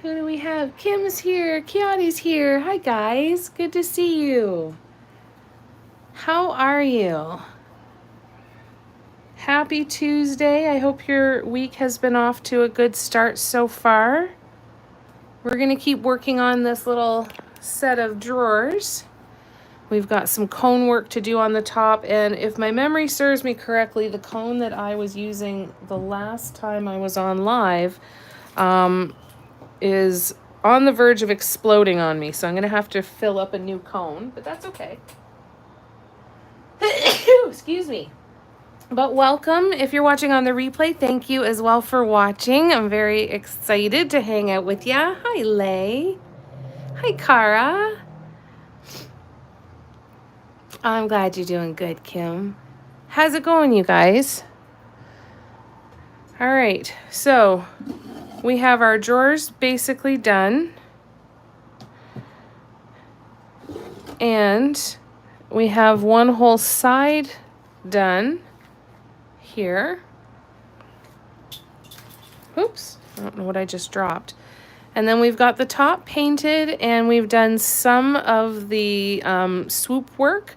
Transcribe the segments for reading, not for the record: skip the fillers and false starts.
Who do we have? Kim's here. Kiati's here. Hi, guys. Good to see you. How are you? Happy Tuesday. I hope your week has been off to a good start so far. We're going to keep working on this little set of drawers. We've got some cone work to do on the top, and if my memory serves me correctly, the cone that I was using the last time I was on live is on the verge of exploding on me, so I'm going to have to fill up a new cone, but that's okay. Excuse me. But welcome. If you're watching on the replay, thank you as well for watching. I'm very excited to hang out with ya. Hi, Lay. Hi, Cara. I'm glad you're doing good, Kim. How's it going, you guys? All right, so we have our drawers basically done. And we have one whole side done here. Oops, I don't know what I just dropped. And then we've got the top painted, and we've done some of the swoop work.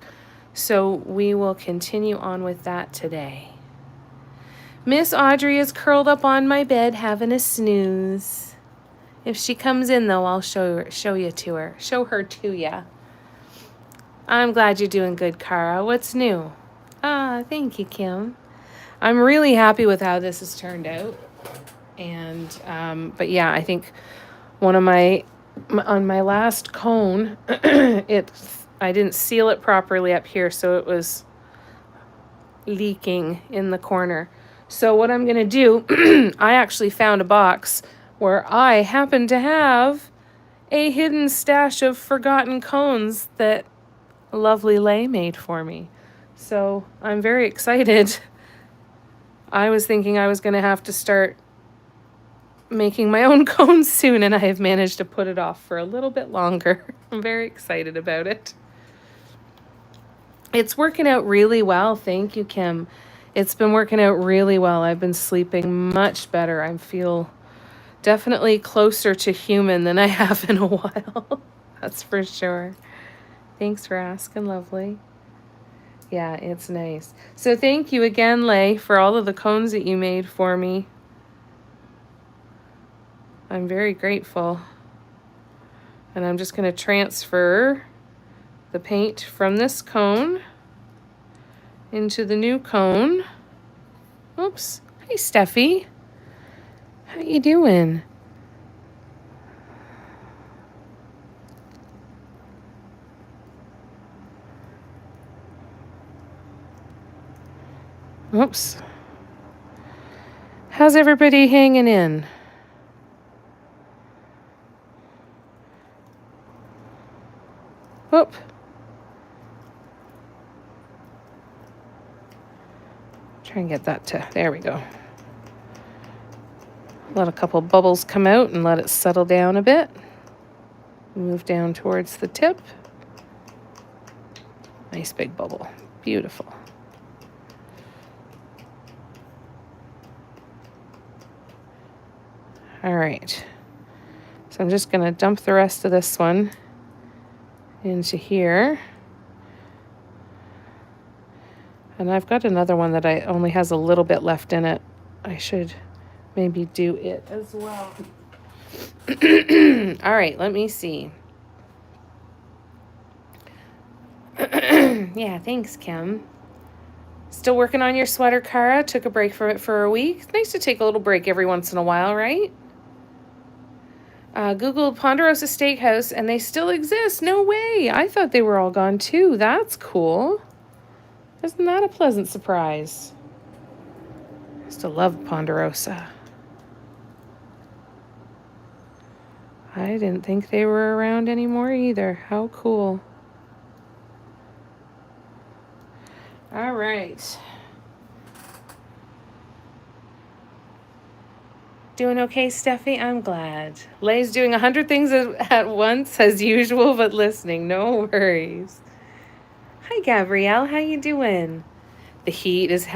So we will continue on with that today. Miss Audrey is curled up on my bed having a snooze. If she comes in, though, I'll show her to ya. I'm glad you're doing good, Cara. What's new? Thank you, Kim. I'm really happy with how this has turned out. And, but yeah, I think one of on my last cone, I didn't seal it properly up here, so it was leaking in the corner. So what I'm going to do, I actually found a box where I happen to have a hidden stash of forgotten cones that lovely Lay made for me. So I'm very excited. I was thinking I was going to have to start making my own cones soon, and I have managed to put it off for a little bit longer. I'm very excited about it. It's working out really well. Thank you, Kim. It's been working out really well. I've been sleeping much better. I feel definitely closer to human than I have in a while. That's for sure. Thanks for asking, lovely. Yeah, it's nice. So thank you again, Lay, for all of the cones that you made for me. I'm very grateful. And I'm just going to transfer the paint from this cone into the new cone. Oops. Hey, Steffi. How you doing? Oops. How's everybody hanging in? Oop. Try and get that to, there we go. Let a couple bubbles come out and let it settle down a bit. Move down towards the tip. Nice big bubble. Beautiful. All right. So I'm just going to dump the rest of this one into here. And I've got another one that only has a little bit left in it. I should maybe do it as well. All right, let me see. Yeah, thanks, Kim. Still working on your sweater, Cara? Took a break from it for a week. It's nice to take a little break every once in a while, right? Googled Ponderosa Steakhouse, and they still exist. No way. I thought they were all gone, too. That's cool. Isn't that a pleasant surprise? I used to love Ponderosa. I didn't think they were around anymore either. How cool. All right. Doing okay, Steffi? I'm glad. Lay's doing 100 things at once as usual, but listening. No worries. Hi, Gabrielle. How you doing? The heat is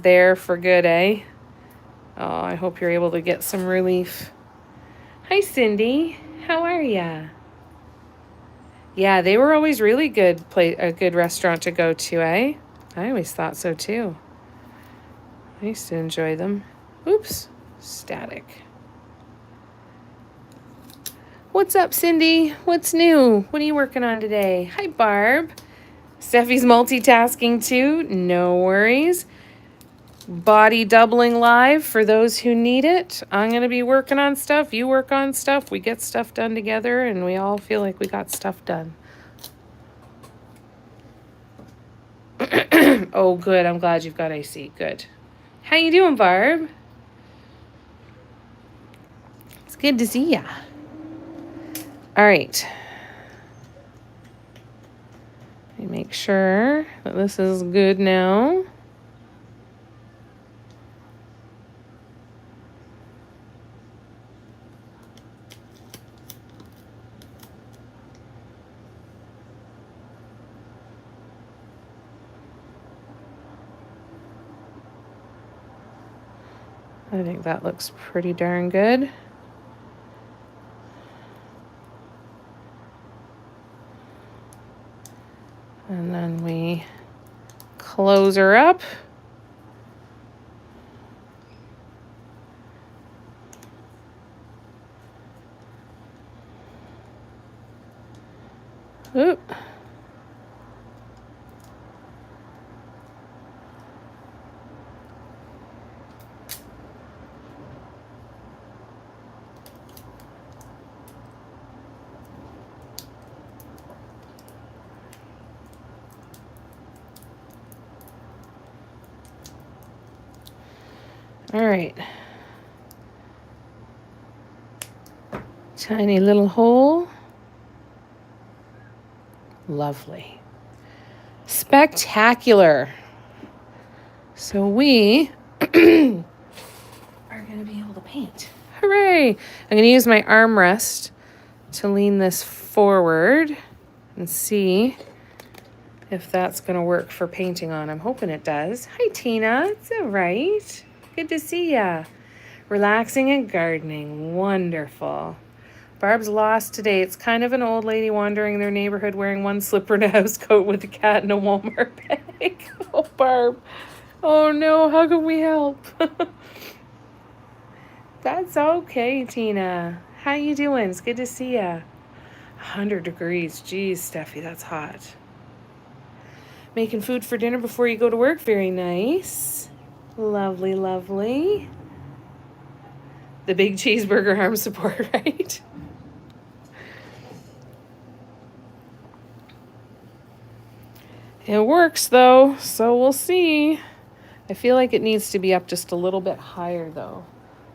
there for good, eh? Oh, I hope you're able to get some relief. Hi, Cindy. How are ya? Yeah, they were always really good. A good restaurant to go to, eh? I always thought so too. I used to enjoy them. Oops, static. What's up, Cindy? What's new? What are you working on today? Hi, Barb. Steffi's multitasking too. No worries. Body doubling live for those who need it. I'm going to be working on stuff. You work on stuff. We get stuff done together, and we all feel like we got stuff done. Oh, good. I'm glad you've got AC. Good. How you doing, Barb? It's good to see ya. All right. Let me make sure that this is good now. I think that looks pretty darn good. And then we close her up. Oop. All right. Tiny little hole. Lovely. Spectacular. So we are going to be able to paint. Hooray! I'm going to use my armrest to lean this forward and see if that's going to work for painting on. I'm hoping it does. Hi, Tina. It's all right. Good to see ya. Relaxing and gardening. Wonderful. Barb's lost today. It's kind of an old lady wandering their neighborhood wearing one slipper and a house coat with a cat and a Walmart bag. Oh, Barb. Oh, no. How can we help? That's okay, Tina. How you doing? It's good to see ya. 100 degrees. Geez, Steffi, that's hot. Making food for dinner before you go to work. Very nice. Lovely, lovely. The big cheeseburger arm support, right? It works, though, so we'll see. I feel like it needs to be up just a little bit higher, though.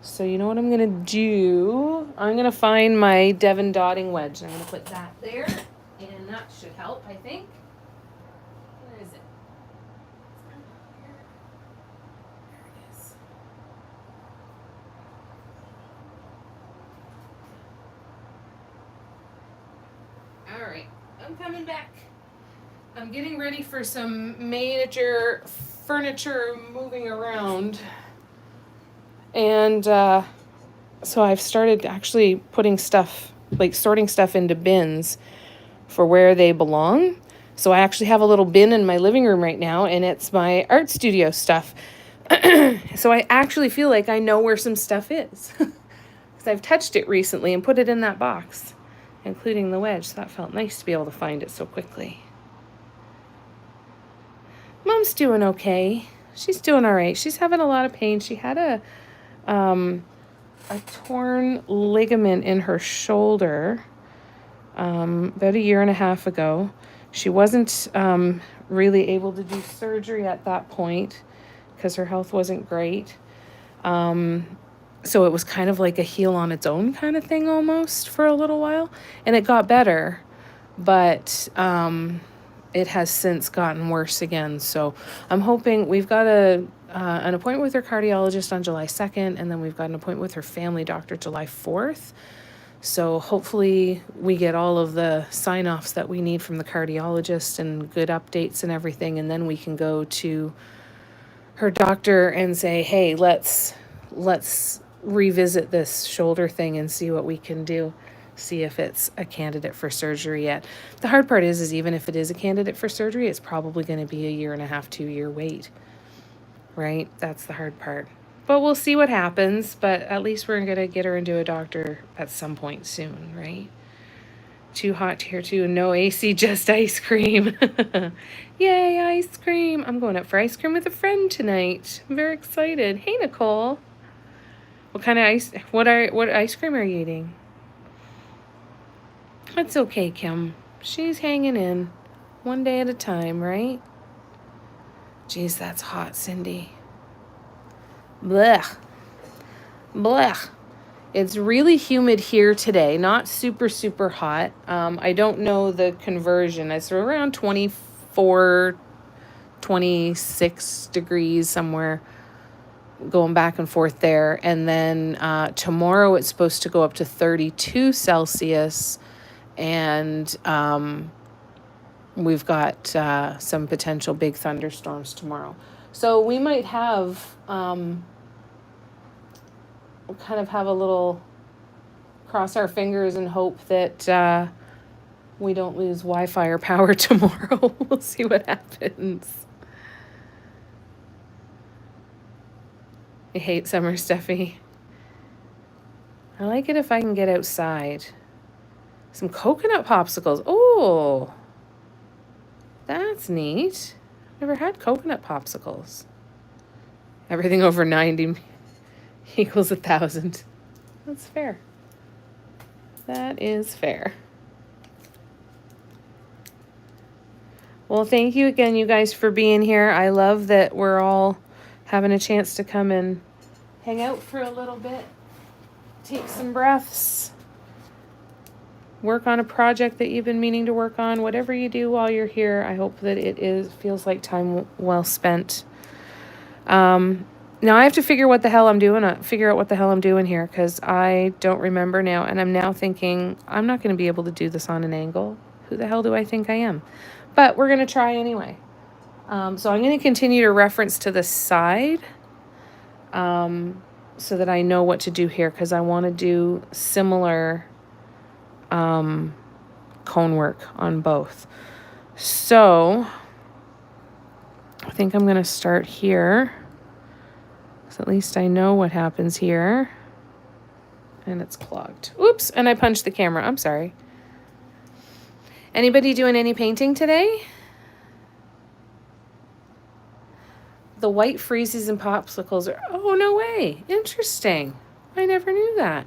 So you know what I'm going to do? I'm going to find my Devon dotting wedge. I'm going to put that there, and that should help, I think. Where is it? There it is. All right, I'm coming back. I'm getting ready for some major furniture moving around. And so I've started actually putting stuff, like sorting stuff into bins for where they belong. So I actually have a little bin in my living room right now, and it's my art studio stuff. So I actually feel like I know where some stuff is. Because I've touched it recently and put it in that box, including the wedge. So that felt nice to be able to find it so quickly. Mom's doing okay. She's doing all right. She's having a lot of pain. She had a torn ligament in her shoulder about 1.5 years ago. She wasn't really able to do surgery at that point because her health wasn't great. So it was kind of like a heal on its own kind of thing almost for a little while. And it got better, but it has since gotten worse again. So I'm hoping we've got an appointment with her cardiologist on July 2nd, and then we've got an appointment with her family doctor July 4th. So hopefully we get all of the sign-offs that we need from the cardiologist and good updates and everything, and then we can go to her doctor and say, hey, let's revisit this shoulder thing and see what we can do. See if it's a candidate for surgery yet. The hard part is even if it is a candidate for surgery, it's probably going to be a 1.5 to 2 year wait, right? That's the hard part. But we'll see what happens. But at least we're going to get her into a doctor at some point soon, right? Too hot here too. No AC, just ice cream. Yay, ice cream. I'm going up for ice cream with a friend tonight. I'm very excited. Hey, Nicole. What kind of what ice cream are you eating? That's okay, Kim. She's hanging in. One day at a time, right? Jeez, that's hot, Cindy. Blech. Blech. It's really humid here today. Not super, super hot. I don't know the conversion. It's around 24, 26 degrees somewhere, going back and forth there. And then tomorrow it's supposed to go up to 32 Celsius. And we've got some potential big thunderstorms tomorrow. So we might have kind of have a little cross our fingers and hope that we don't lose Wi-Fi or power tomorrow. We'll see what happens. I hate summer, Steffi. I like it if I can get outside. Some coconut popsicles. Oh, that's neat. Never had coconut popsicles. Everything over 90 equals 1,000. That's fair. That is fair. Well, thank you again, you guys, for being here. I love that we're all having a chance to come and hang out for a little bit, take some breaths, work on a project that you've been meaning to work on. Whatever you do while you're here, I hope that feels like time well spent. Now I have to figure out what the hell I'm doing here, because I don't remember now, and I'm now thinking I'm not going to be able to do this on an angle. Who the hell do I think I am? But we're going to try anyway. So I'm going to continue to reference to the side so that I know what to do here, because I want to do similar cone work on both. So I think I'm going to start here. So at least I know what happens here. And it's clogged. Oops, and I punched the camera. I'm sorry. Anybody doing any painting today? The white freezies and popsicles are... Oh, no way. Interesting. I never knew that.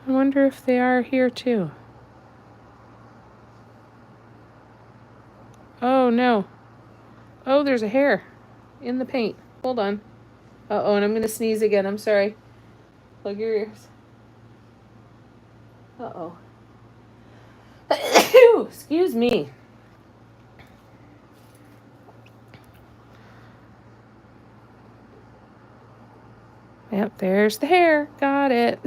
I wonder if they are here too. Oh, no. Oh, there's a hair in the paint. Hold on. Uh-oh, and I'm going to sneeze again. I'm sorry. Plug your ears. Uh-oh. Excuse me. Yep, there's the hair. Got it.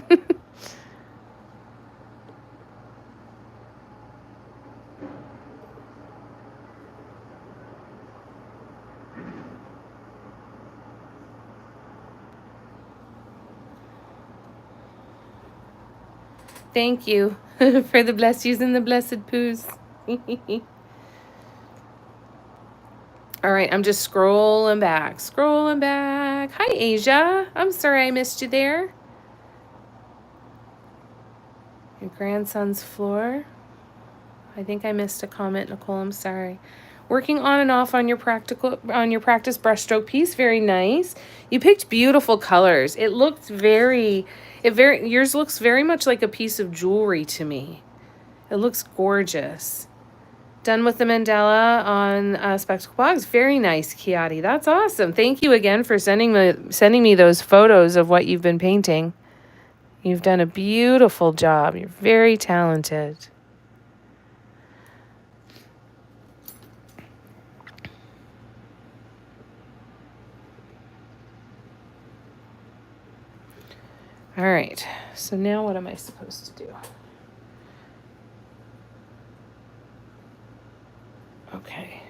Thank you for the bless yous and the blessed poos. All right, I'm just scrolling back. Hi, Asia. I'm sorry I missed you there. Your grandson's floor. I think I missed a comment, Nicole. I'm sorry. Working on and off on your practice brushstroke piece. Very nice. You picked beautiful colors. Yours looks very much like a piece of jewelry to me. It looks gorgeous. Done with the mandala on Spectacle Box. Very nice, Kiati. That's awesome. Thank you again for sending me those photos of what you've been painting. You've done a beautiful job. You're very talented. All right, so now what am I supposed to do? Okay.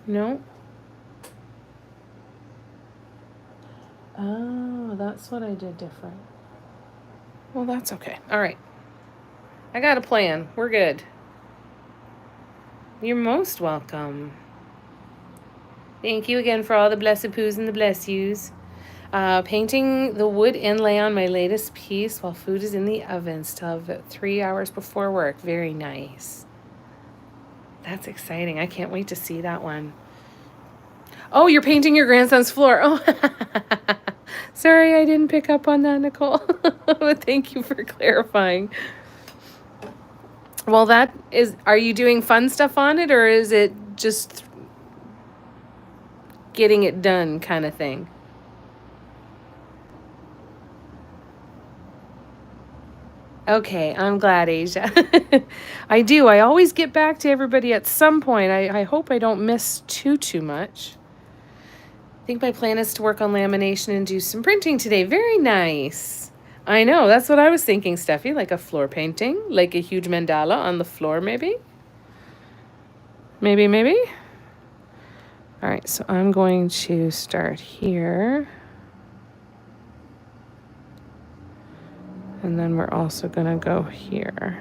No. Oh, that's what I did different. Well, that's okay. All right. I got a plan. We're good. You're most welcome. Thank you again for all the blessed poos and the bless yous. Painting the wood inlay on my latest piece while food is in the oven. Still have about 3 hours before work. Very nice. That's exciting. I can't wait to see that one. Oh, you're painting your grandson's floor. Oh, sorry, I didn't pick up on that, Nicole. Thank you for clarifying. Well, are you doing fun stuff on it, or is it just getting it done kind of thing? Okay, I'm glad, Asia. I do. I always get back to everybody at some point. I hope I don't miss too much. I think my plan is to work on lamination and do some printing today. Very nice. I know. That's what I was thinking, Steffi. Like a floor painting, like a huge mandala on the floor, maybe. Maybe. All right, so I'm going to start here. And then we're also going to go here.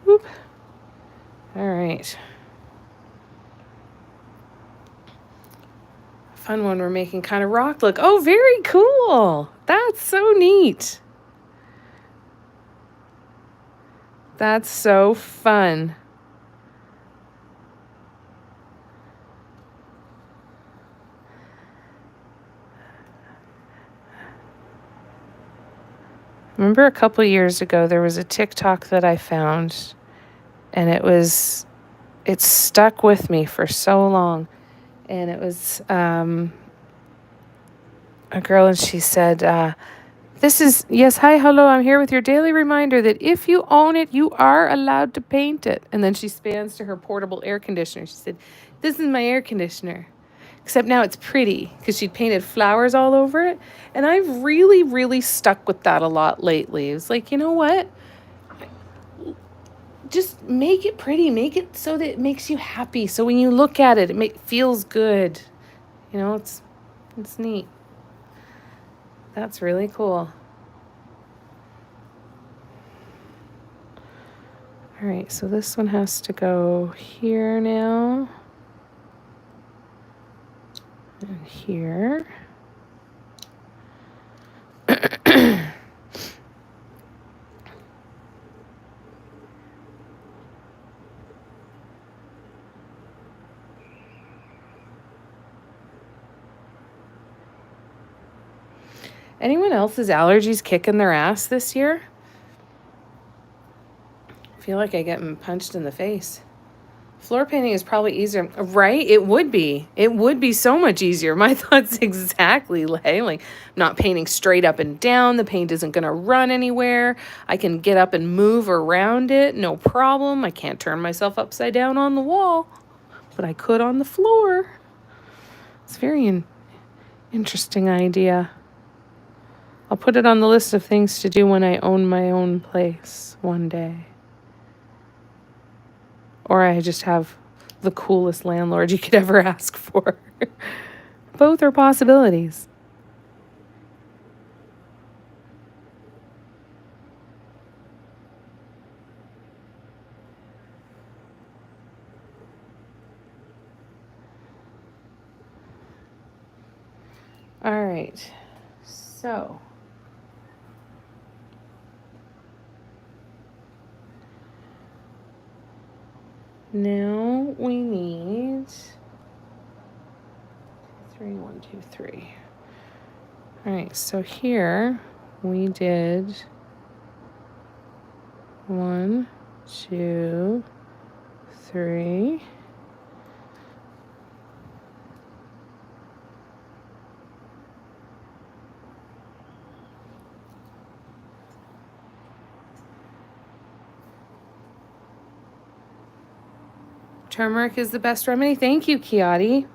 Whoop. All right. Fun one we're making, kind of rock look. Oh, very cool. That's so neat. That's so fun. Remember a couple years ago, there was a TikTok that I found, and it stuck with me for so long. And it was a girl, and she said, yes, hi, hello, I'm here with your daily reminder that if you own it, you are allowed to paint it. And then she spans to her portable air conditioner. She said, this is my air conditioner. Except now it's pretty because she'd painted flowers all over it. And I've really stuck with that a lot lately. It was like, you know what? Just make it pretty. Make it so that it makes you happy. So when you look at it, it feels good. You know, it's neat. That's really cool. All right, so this one has to go here now. And here. Anyone else's allergies kicking their ass this year? I feel like I get punched in the face. Floor painting is probably easier, right? It would be. It would be so much easier. My thoughts exactly, like I'm not painting straight up and down. The paint isn't going to run anywhere. I can get up and move around it, no problem. I can't turn myself upside down on the wall, but I could on the floor. It's a very interesting idea. I'll put it on the list of things to do when I own my own place one day. Or I just have the coolest landlord you could ever ask for. Both are possibilities. All right. So now we need 1, 2, 3. All right, so here we did 1, 2, 3. Turmeric is the best remedy. Thank you, Kiati.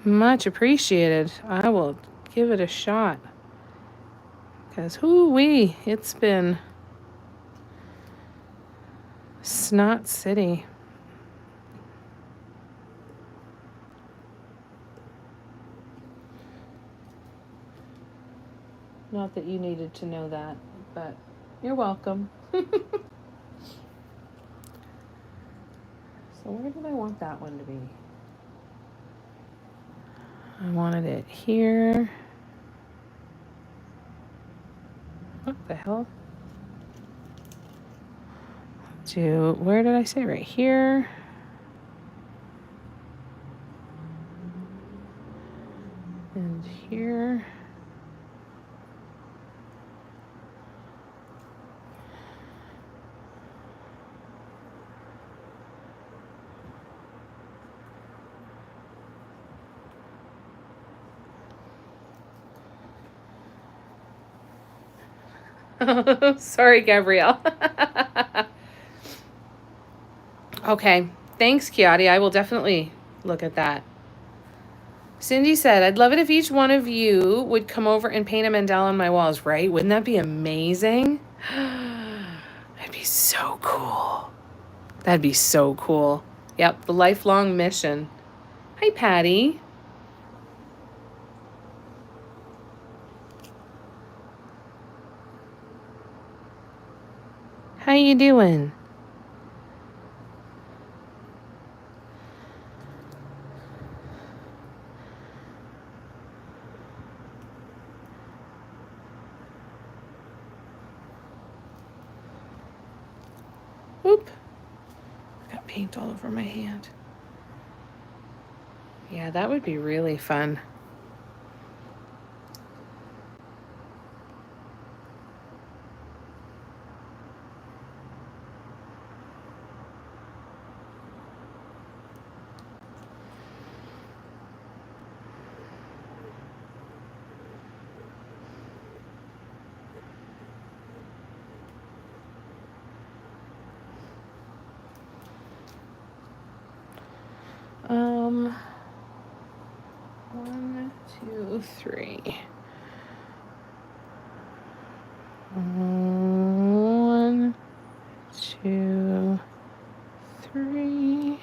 Much appreciated. I will give it a shot. Because, whoo-wee, it's been snot city. Not that you needed to know that, but you're welcome. So where did I want that one to be? I wanted it here. What the hell? Where did I say? Right here. And here. Sorry, Gabrielle. Okay. Thanks, Kiati. I will definitely look at that. Cindy said, I'd love it if each one of you would come over and paint a mandala on my walls, right? Wouldn't that be amazing? That'd be so cool. That'd be so cool. Yep, the lifelong mission. Hi, Patty. How you doing? Oop. Got paint all over my hand. Yeah, that would be really fun. One, two, three. One, two, three.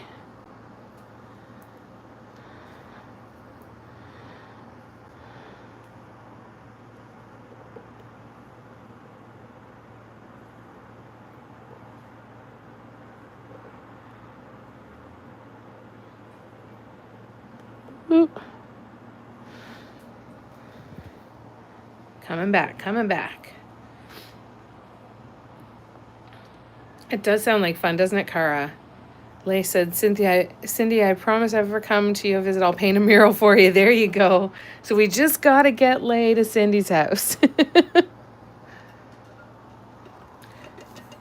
Oop. Coming back, coming back. It does sound like fun, doesn't it, Cara? Lay said, Cindy, I promise if I ever come to you visit, I'll paint a mural for you. There you go. So we just got to get Lay to Cindy's house.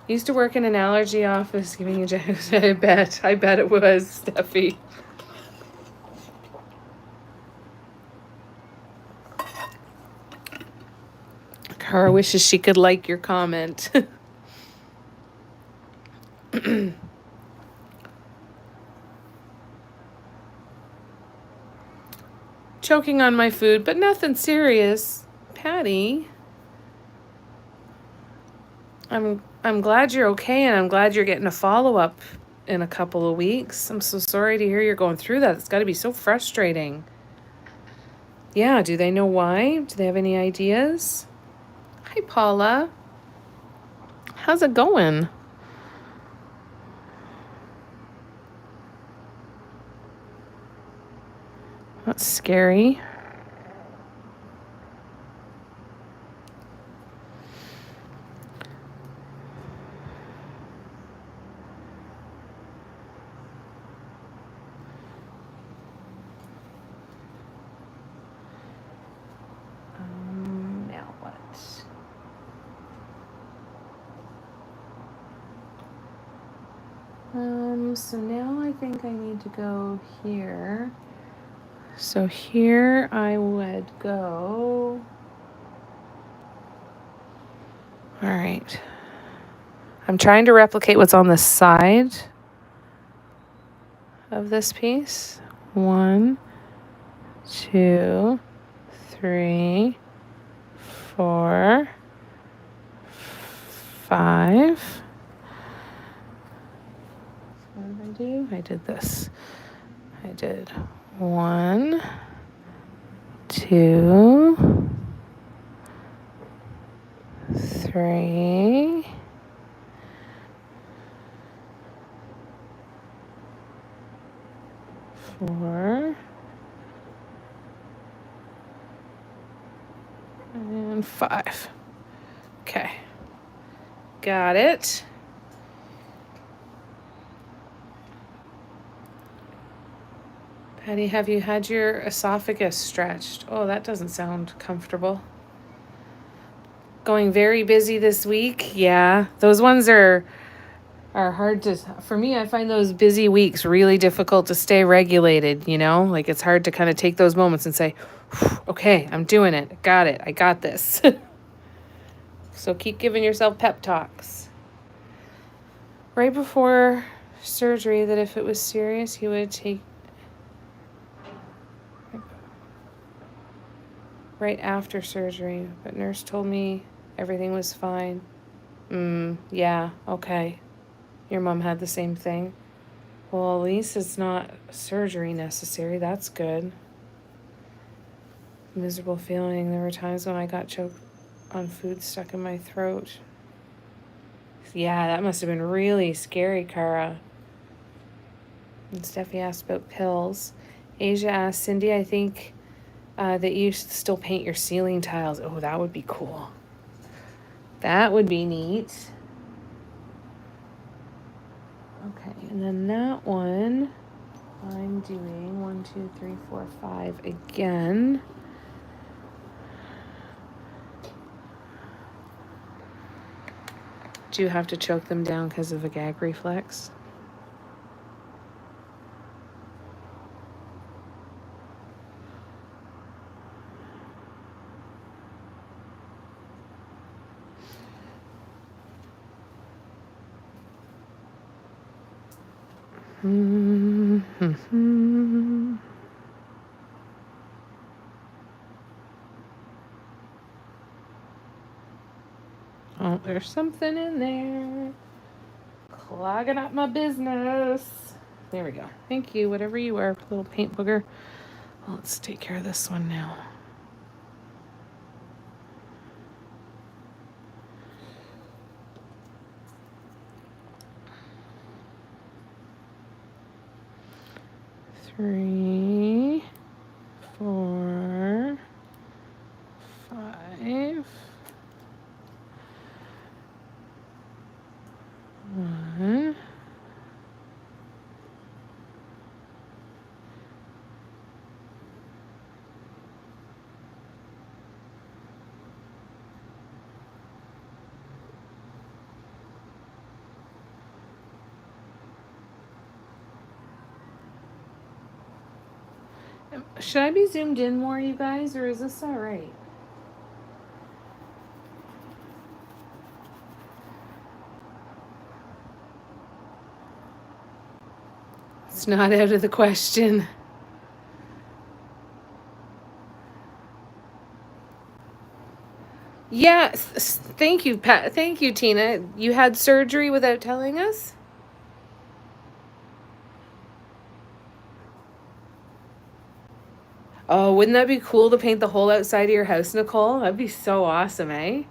Used to work in an allergy office giving you jokes. I bet it was, Steffi. Cara wishes she could like your comment. Choking on my food, but nothing serious. Patty, I'm glad you're okay, and I'm glad you're getting a follow-up in a couple of weeks. I'm so sorry to hear you're going through that. It's got to be so frustrating. Yeah, do they know why? Do they have any ideas? Hi, Paula. How's it going? That's scary. Now what? So now I think I need to go here. So here I would go All right. I'm trying to replicate what's on the side of this piece. 1, 2, 3, 4, 5. What did I do? I did this. I did 1, 2, 3, 4, and 5. Okay. Got it. Patty, have you had your esophagus stretched? Oh, that doesn't sound comfortable. Going very busy this week. Yeah, those ones are hard to, for me, I find those busy weeks really difficult to stay regulated, you know? Like it's hard to kind of take those moments and say, okay, I'm doing it. Got it. I got this. So keep giving yourself pep talks. Right before surgery, that if it was serious, he would take, right after surgery, but nurse told me everything was fine. Yeah, okay. Your mom had the same thing. Well, at least it's not surgery necessary. That's good. Miserable feeling. There were times when I got choked on food stuck in my throat. Yeah, that must have been really scary, Cara. And Steffi asked about pills. Asia asked, Cindy, I think that you should still paint your ceiling tiles. Oh, that would be cool. That would be neat. Okay, and then that one, I'm doing 1, 2, 3, 4, 5 again. Do you have to choke them down because of a gag reflex? Oh, there's something in there. Clogging up my business. There we go. Thank you, whatever you are, little paint booger. Well, let's take care of this one now. Three, 4, 5. 1. Should I be zoomed in more, you guys, or is this all right? It's not out of the question. Yeah, thank you, Pat. Thank you, Tina. You had surgery without telling us? Oh, wouldn't that be cool to paint the whole outside of your house, Nicole? That'd be so awesome, eh?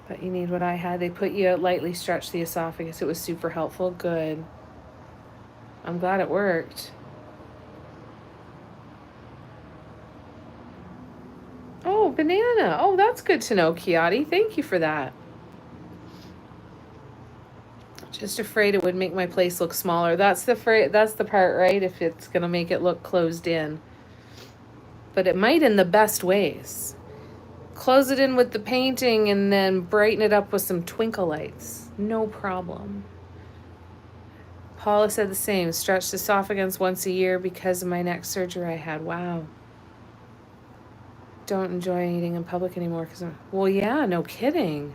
But you need what I had. They put you out, lightly stretched the esophagus. It was super helpful. Good. I'm glad it worked. Oh, banana. Oh, that's good to know, Kiati. Thank you for that. Just afraid it would make my place look smaller. That's the part, right? If it's going to make it look closed in. But it might in the best ways. Close it in with the painting and then brighten it up with some twinkle lights. No problem. Paula said the same. Stretched esophagus once a year because of my neck surgery I had. Wow. don't enjoy eating in public anymore because well, yeah, no kidding.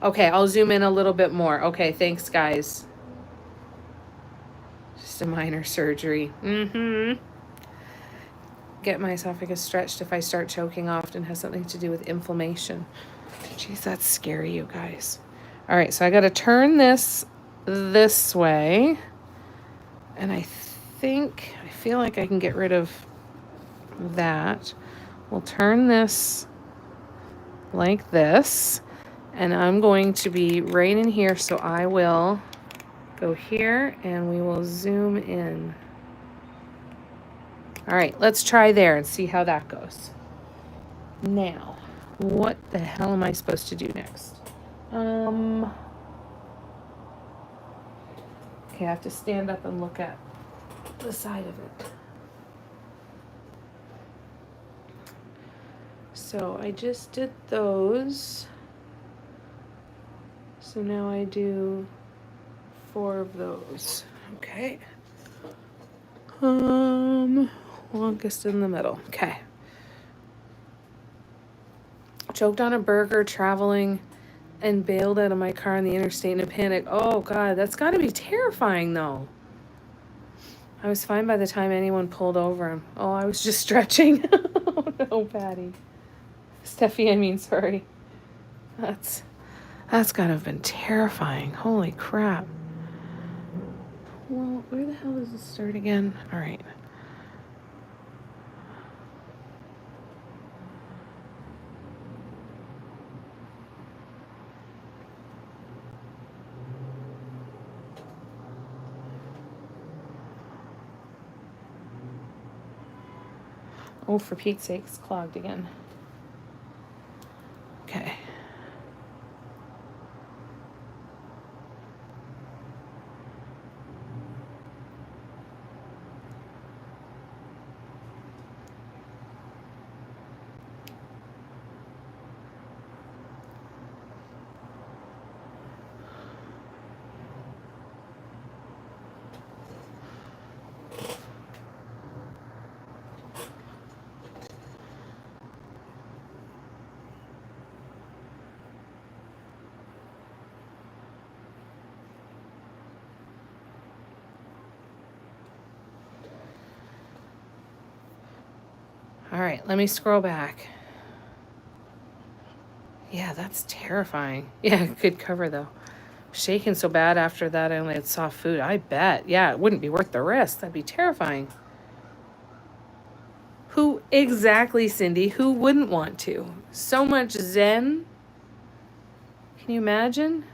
Okay, I'll zoom in a little bit more. Okay, thanks, guys. Just a minor surgery. Get my esophagus stretched if I start choking often. Has something to do with inflammation. Jeez, that's scary, you guys. All right, so I got to turn this way. And I feel like I can get rid of that. We'll turn this like this. And I'm going to be right in here, so I will go here and we will zoom in. All right, let's try there and see how that goes. Now, what the hell am I supposed to do next? Okay, I have to stand up and look at the side of it. So I just did those. So now I do 4 of those. Okay. Longest in the middle. Okay. Choked on a burger traveling and bailed out of my car on the interstate in a panic. Oh God, that's gotta be terrifying though. I was fine by the time anyone pulled over. Oh, I was just stretching. Oh no, Patty. Steffi, I mean, sorry. That's gotta have been terrifying. Holy crap. Well, where the hell does this start again? All right. Oh, for Pete's sake, it's clogged again. Okay. All right, let me scroll back. Yeah, that's terrifying. Yeah, good cover though. Shaking so bad after that I only had soft food. I bet. Yeah, it wouldn't be worth the risk. That'd be terrifying. Who exactly, Cindy? Who wouldn't want to? So much zen. Can you imagine?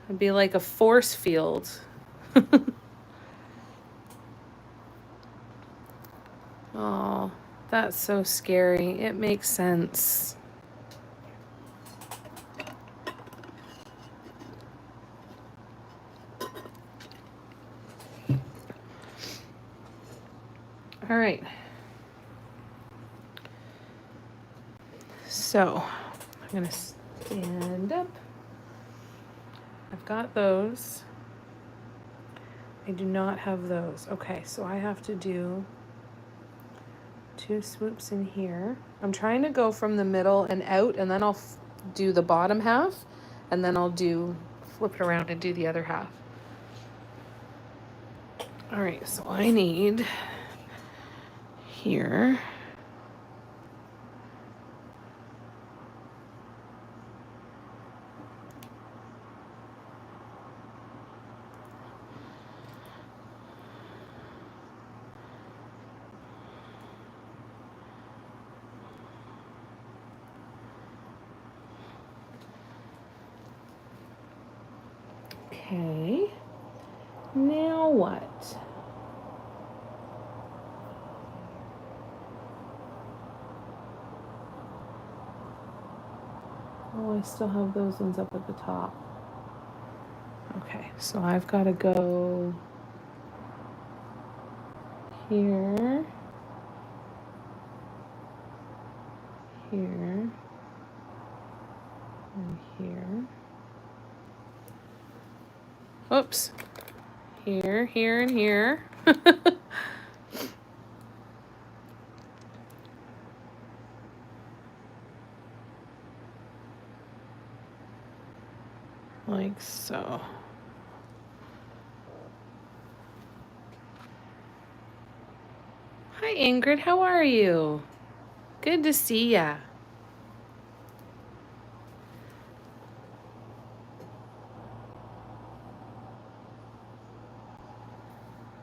It'd be like a force field. Oh, that's so scary. It makes sense. All right. So, I'm going to stand up. I've got those. I do not have those. Okay, so I have to do 2 swoops in here. I'm trying to go from the middle and out, and then I'll do the bottom half, and then I'll flip it around and do the other half. All right, so I need here. Okay, now what? Oh, I still have those ones up at the top. Okay, so I've got to go here, here, and here. Oops. Here, here, and here. like so. Hi Ingrid, how are you? Good to see ya.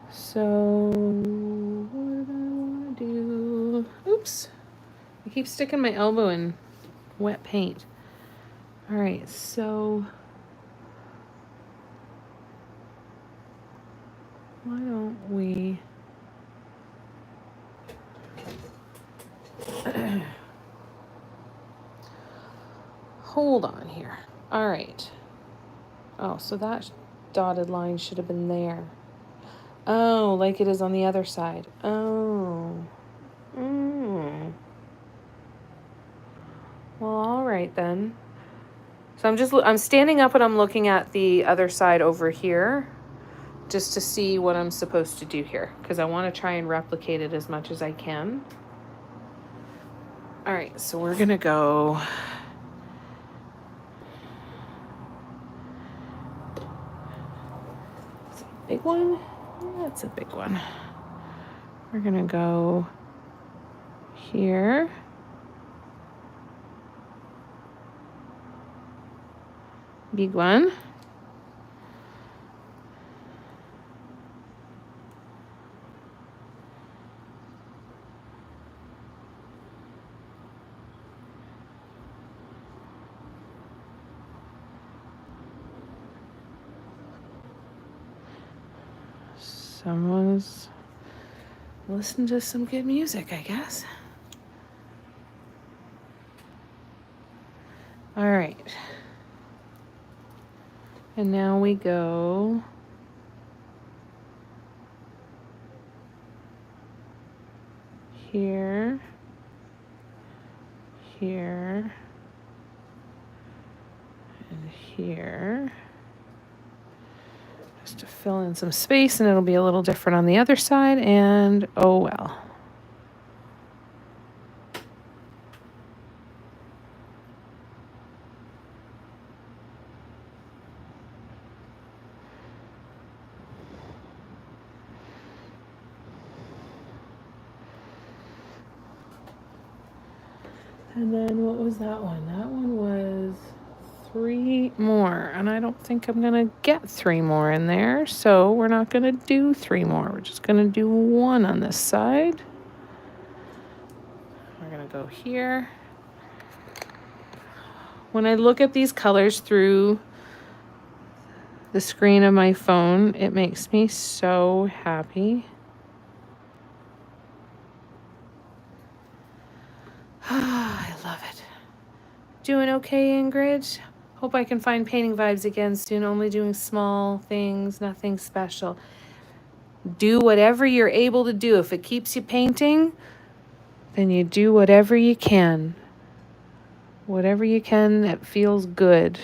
So, what do I want to do? Oops. I keep sticking my elbow in wet paint. All right, so why don't we... Hold on here. All right. Oh, so that dotted line should have been there. Oh, like it is on the other side. Oh. Mm. Well, all right then. So I'm standing up and I'm looking at the other side over here just to see what I'm supposed to do here because I want to try and replicate it as much as I can. All right, so we're going to go... Is it a big one? Yeah, it's a big one. We're going to go here. Big one. Someone's listening to some good music, I guess. All right. And now we go here, here, and here. Just to fill in some space, and it'll be a little different on the other side, and oh well. And then what was that one? That one was 3 more, and I don't think I'm gonna get 3 more in there, so we're not gonna do 3 more. We're just gonna do 1 on this side. We're gonna go here. When I look at these colors through the screen of my phone, it makes me so happy. I love it. Doing okay, Ingrid? Hope I can find painting vibes again soon. Only doing small things, nothing special. Do whatever you're able to do. If it keeps you painting, then you do whatever you can. Whatever you can that feels good.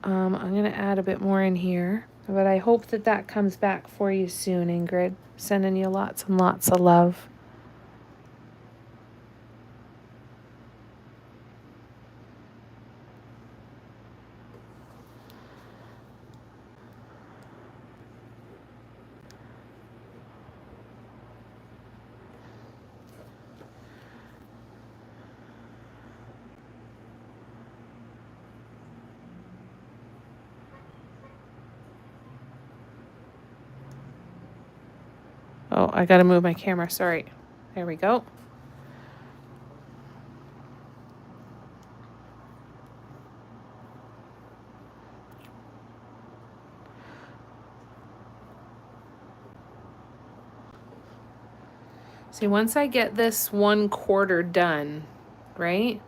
I'm going to add a bit more in here. But I hope that that comes back for you soon, Ingrid. Sending you lots and lots of love. Oh, I got to move my camera. Sorry. There we go. See, once I get this 1/4 done, right?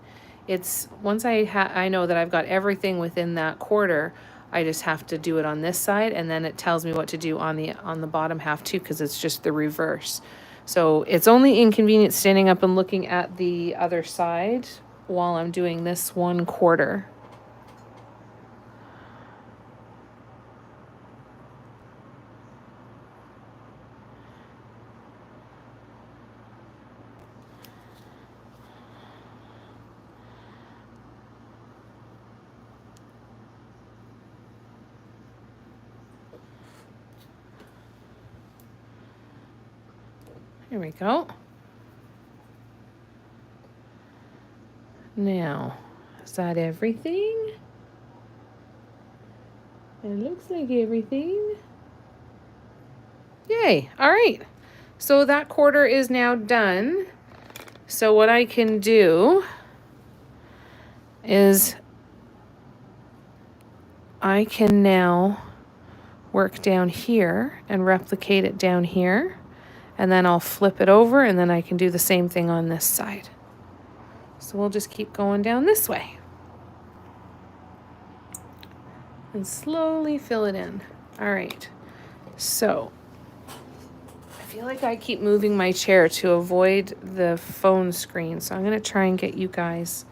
It's once I know that I've got everything within that quarter, I just have to do it on this side, and then it tells me what to do on the bottom half too, because it's just the reverse. So it's only inconvenient standing up and looking at the other side while I'm doing this 1/4. There we go. Now, is that everything? It looks like everything. Yay, all right. So that quarter is now done. So what I can do is I can now work down here and replicate it down here. And then I'll flip it over and then I can do the same thing on this side. So we'll just keep going down this way. And slowly fill it in. All right. So I feel like I keep moving my chair to avoid the phone screen. So I'm going to try and get you guys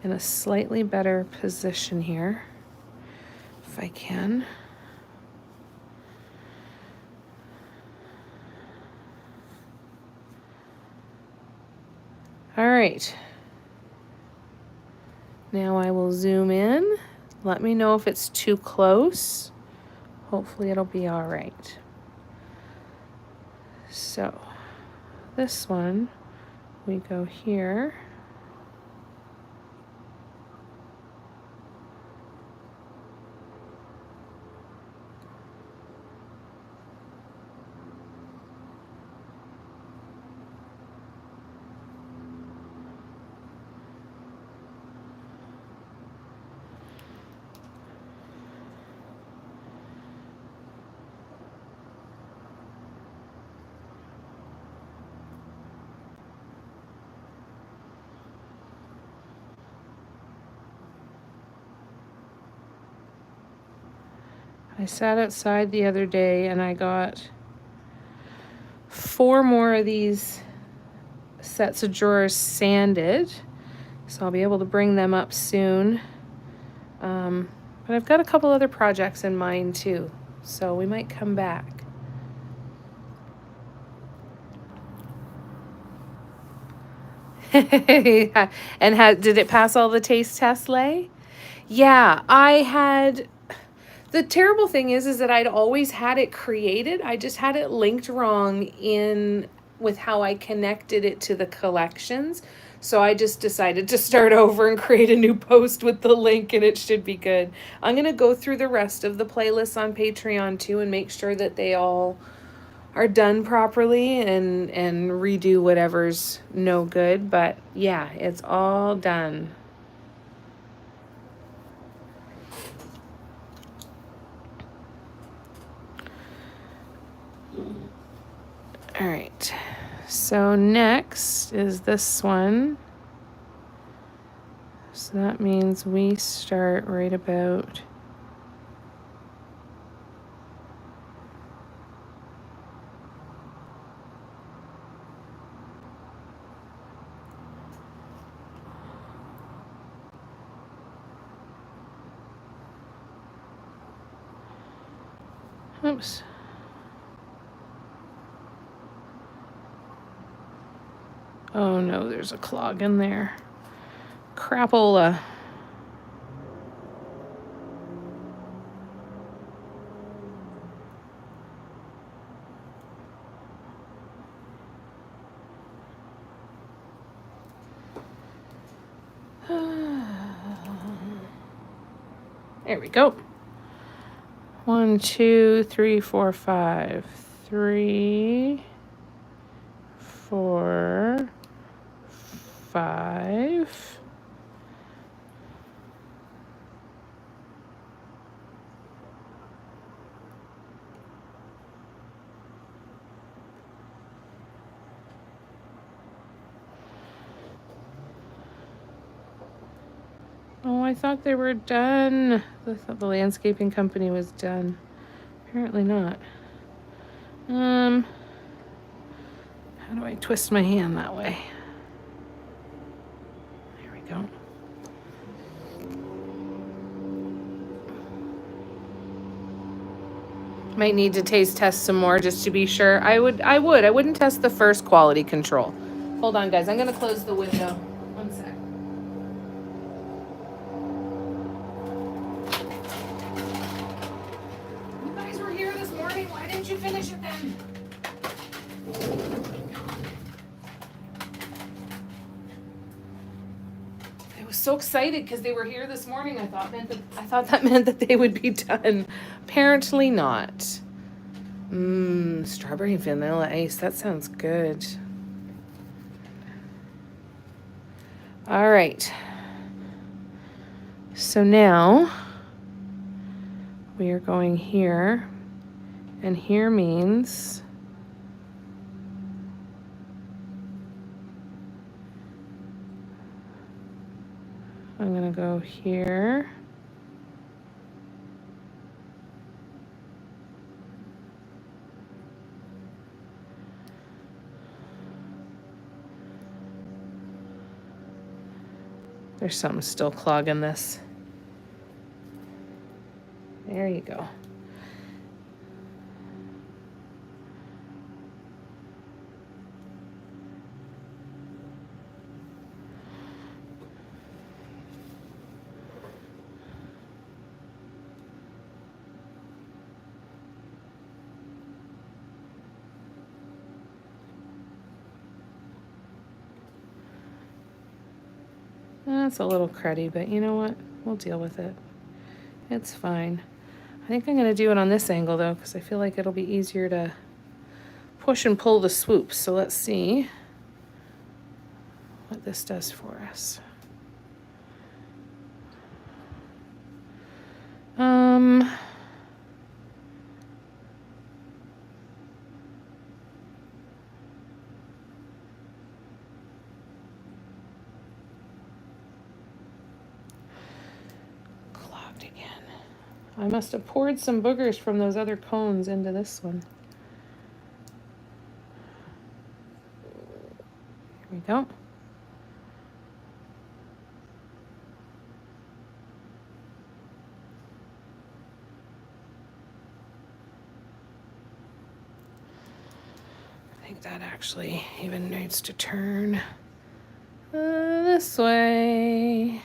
in a slightly better position here, if I can. All right. Now I will zoom in. Let me know if it's too close. Hopefully it'll be all right. So this one, we go here. I sat outside the other day and I got 4 more of these sets of drawers sanded. So I'll be able to bring them up soon. But I've got a couple other projects in mind too. So we might come back. And did it pass all the taste tests, Lay? Yeah, I had... The terrible thing is that I'd always had it created. I just had it linked wrong with how I connected it to the collections. So I just decided to start over and create a new post with the link and it should be good. I'm going to go through the rest of the playlists on Patreon too and make sure that they all are done properly and redo whatever's no good. But yeah, it's all done. All right, so next is this one. So that means we start right about oops. Oh no, there's a clog in there. Crapola. There we go. 1, 2, 3, 4, 5. 3, 4, 5. Oh, I thought they were done. I thought the landscaping company was done. Apparently not. How do I twist my hand that way? There we go. Might need to taste test some more just to be sure. I wouldn't test the first quality control. Hold on, guys. I'm gonna close the window. One sec. You guys were here this morning. Why didn't you finish it then? was so excited because they were here this morning. I thought that meant that they would be done. Apparently not. Strawberry and vanilla ice. That sounds good. All right. So now we are going here, and here means I'm going to go here. There's something still clogging this. There you go. That's a little cruddy, but you know what? We'll deal with it. It's fine. I think I'm going to do it on this angle, though, because I feel like it'll be easier to push and pull the swoops. So let's see what this does for us. Clogged again. I must have poured some boogers from those other cones into this one. Here we go. I think that actually even needs to turn this way.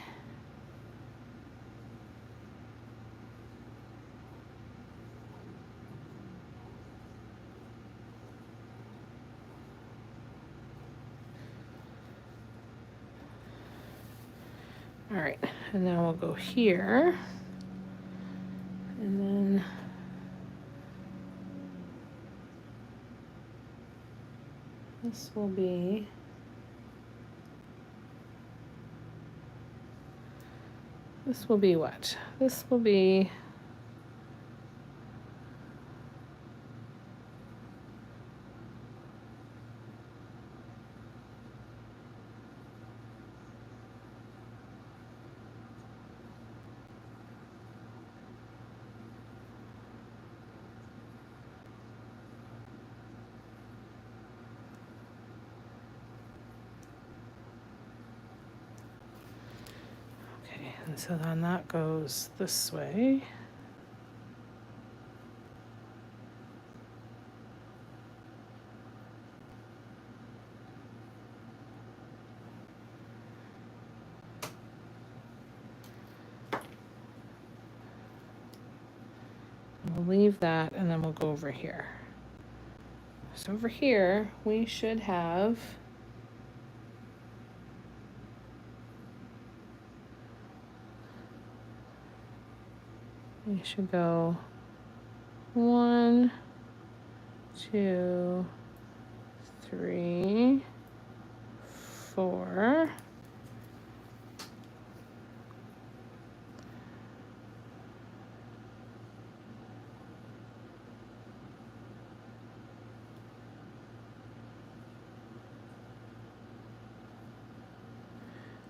All right, and now we'll go here, and then this will be what? This will be and so then that goes this way. We'll leave that and then we'll go over here. So over here we should have go 1, 2, 3, 4.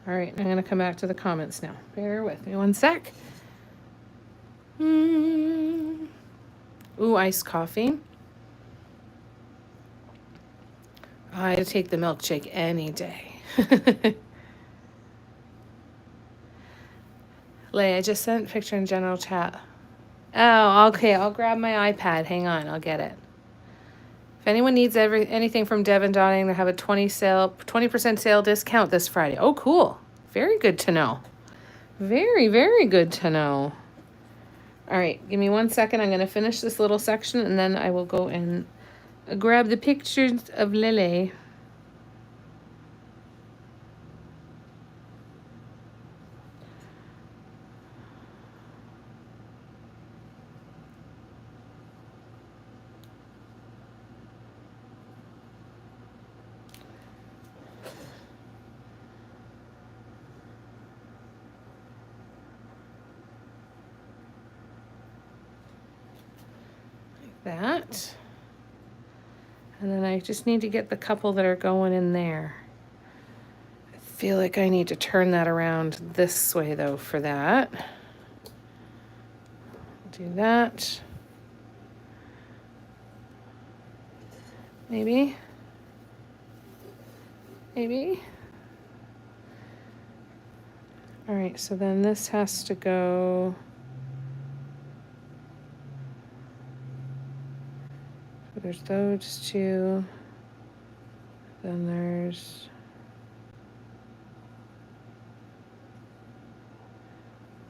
All right, I'm going to come back to the comments now. Bear with me one sec. Ooh, iced coffee. I'd take the milkshake any day. Leigh, I just sent a picture in general chat. Oh, okay. I'll grab my iPad. Hang on. I'll get it. If anyone needs anything from Devon Dotting, they have a 20% sale discount this Friday. Oh, cool. Very good to know. Very, very good to know. All right, give me 1 second. I'm going to finish this little section, and then I will go and grab the pictures of Lily. that. And then I just need to get the couple that are going in there. I feel like I need to turn that around this way though for that. Do that. Maybe. Maybe. All right, so then this has to go. So there's those two. Then there's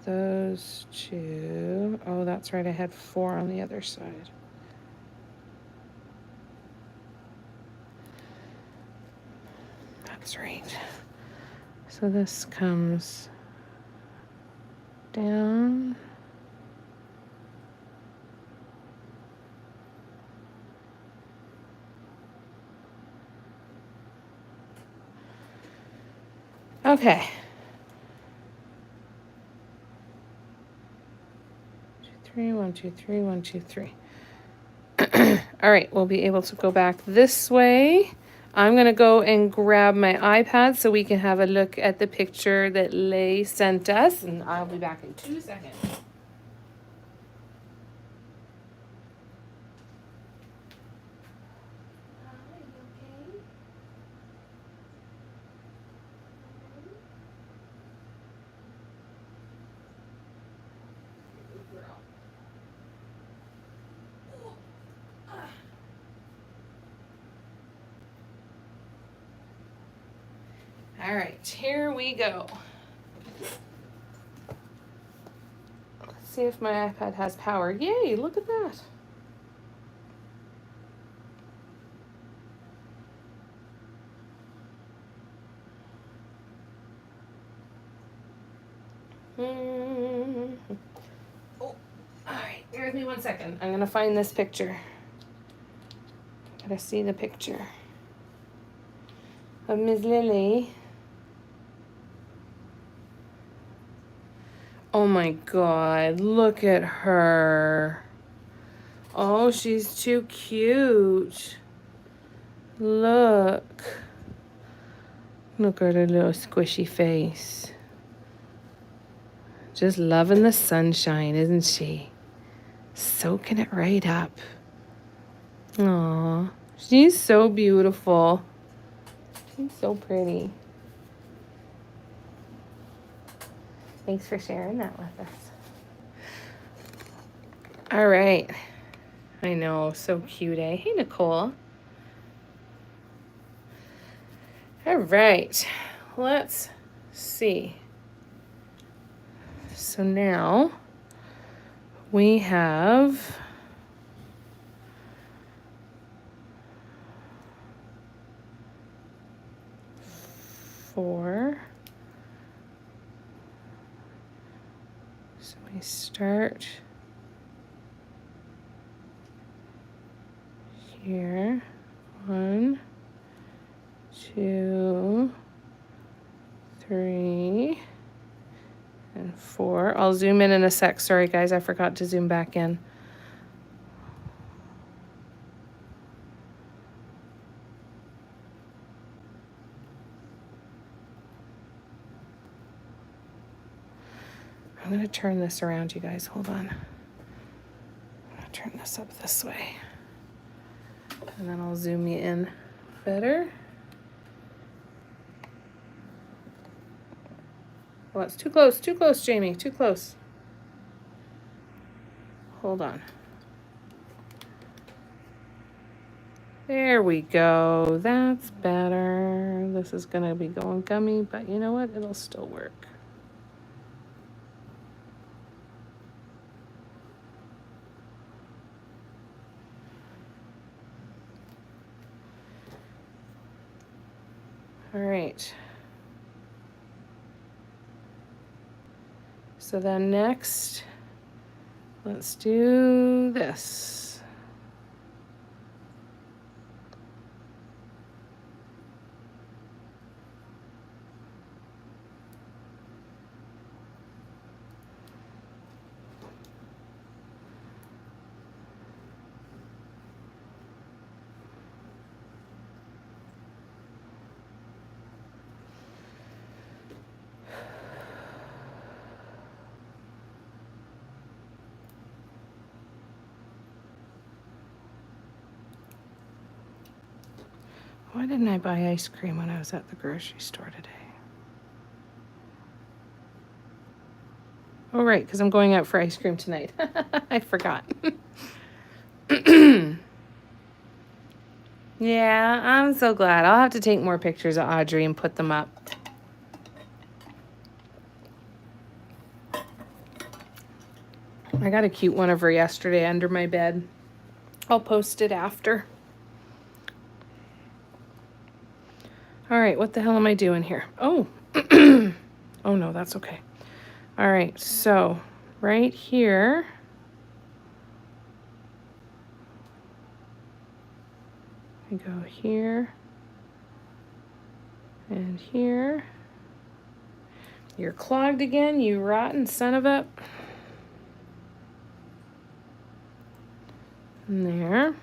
those two. Oh, that's right. I had 4 on the other side. That's right. So this comes down. Okay. 3, 1, 2, 3, 1, 2, 3. All right, we'll be able to go back this way. I'm going to go and grab my iPad so we can have a look at the picture that Lay sent us, and I'll be back in 2 seconds. All right, here we go. Let's see if my iPad has power. Yay, look at that. Oh, all right, bear with me 1 second. I'm gonna find this picture. Gotta see the picture of Ms. Lily. Oh my God, look at her. Oh, she's too cute. Look. Look at her little squishy face. Just loving the sunshine, isn't she? Soaking it right up. Aw, she's so beautiful. She's so pretty. Thanks for sharing that with us. All right. I know, so cute, eh? Hey, Nicole. All right, let's see. So now we have four. So we start here. 1, 2, 3, and 4. I'll zoom in a sec. Sorry, guys, I forgot to zoom back in. I'm going to turn this around, you guys. Hold on. I'm going to turn this up this way. And then I'll zoom you in better. Oh, it's too close, Jamie, too close. Hold on. There we go. That's better. This is going to be going gummy, but you know what? It'll still work. All right. So then next, let's do this. Why didn't I buy ice cream when I was at the grocery store today? Oh, right, because I'm going out for ice cream tonight. I forgot. Yeah, I'm so glad. I'll have to take more pictures of Audrey and put them up. I got a cute one of her yesterday under my bed. I'll post it after. All right, what the hell am I doing here? Oh, oh no, that's okay. All right, so right here, I go here and here. You're clogged again, you rotten son of a... And there.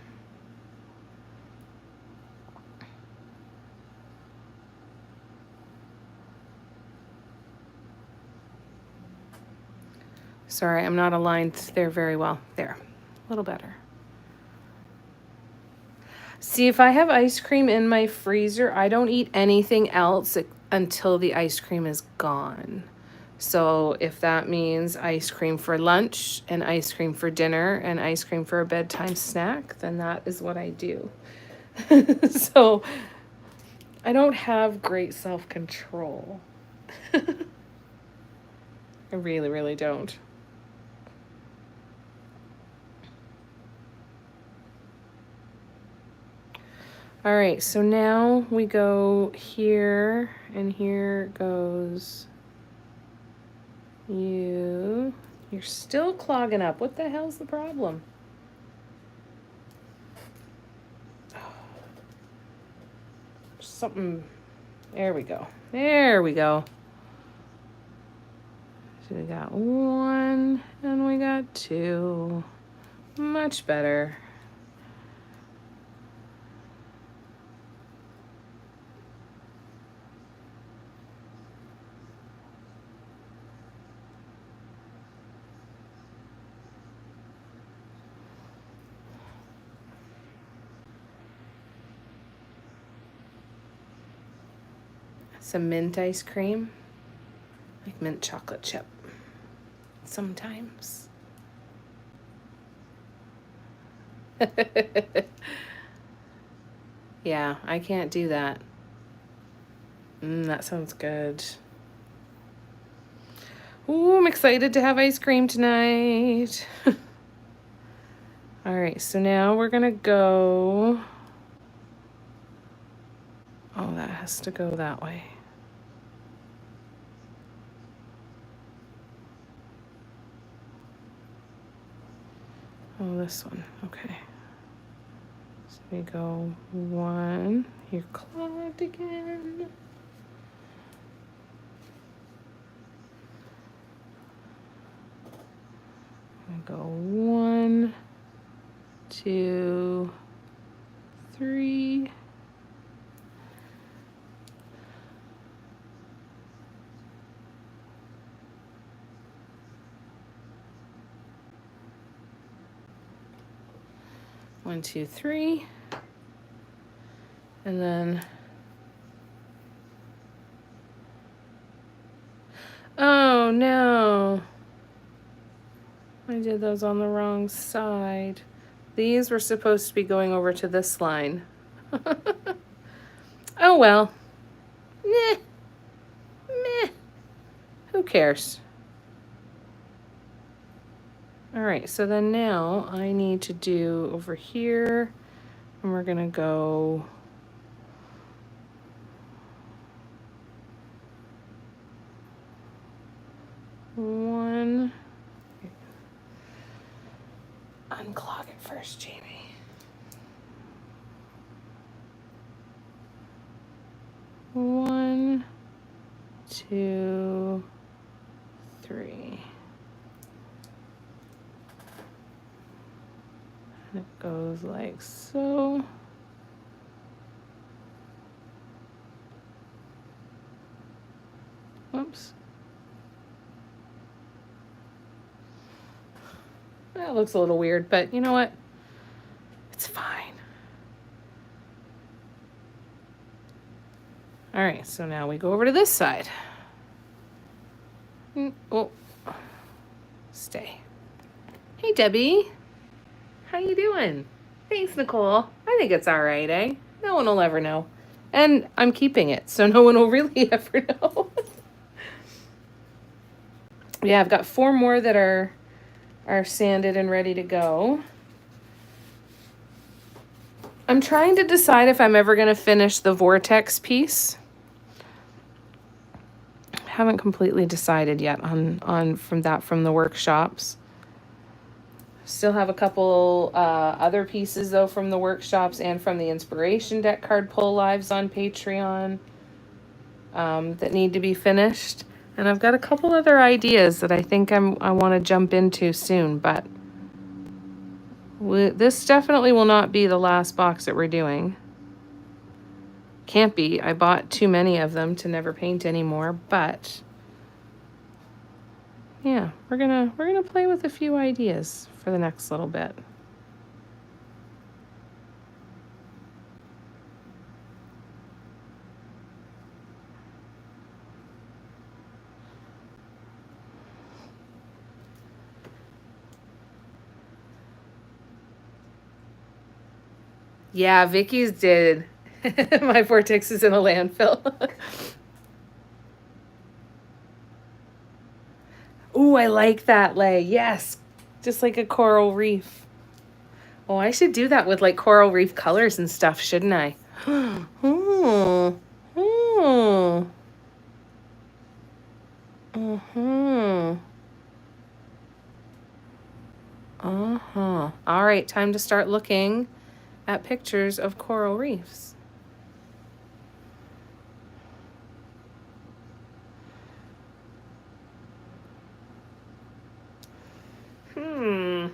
Sorry, I'm not aligned there very well. There, a little better. See, if I have ice cream in my freezer, I don't eat anything else until the ice cream is gone. So if that means ice cream for lunch and ice cream for dinner and ice cream for a bedtime snack, then that is what I do. So I don't have great self-control. I really, really don't. All right, so now we go here, and here goes you. You're still clogging up. What the hell's the problem? Something. There we go. There we go. So we got 1 and we got 2. Much better. Some mint ice cream, like mint chocolate chip. Sometimes. Yeah, I can't do that. That sounds good. Ooh, I'm excited to have ice cream tonight. All right, so now we're gonna go. Oh, that has to go that way. Oh, this one. Okay. So we go 1. You're clogged again. I go 1, 2, 3. One, two, 3. And then, oh no, I did those on the wrong side. These were supposed to be going over to this line. Oh well. Meh. Meh. Who cares? All right, so then now I need to do over here, and we're gonna go one. Unclog it first, Jamie. One, 2, 3. And it goes like so. Whoops. That looks a little weird, but you know what? It's fine. All right, so now we go over to this side. Oh, stay. Hey, Debbie. How you doing? Thanks, Nicole. I think it's all right, eh? No one will ever know. And I'm keeping it, so no one will really ever know. Yeah, I've got 4 more that are sanded and ready to go. I'm trying to decide if I'm ever going to finish the vortex piece. Haven't completely decided yet on from the workshops. Still have a couple other pieces though from the workshops and from the inspiration deck card pull lives on Patreon that need to be finished. And I've got a couple other ideas that I think I want to jump into soon, but this definitely will not be the last box that we're doing. Can't be. I bought too many of them to never paint anymore, but yeah, we're gonna play with a few ideas for the next little bit. Yeah, Vicky's did. My vortex is in a landfill. Ooh, I like that lay. Yes. Just like a coral reef. Oh, I should do that with like coral reef colors and stuff, shouldn't I? Oh. Oh. Uh-huh. Uh-huh. All right, time to start looking at pictures of coral reefs. Hmm.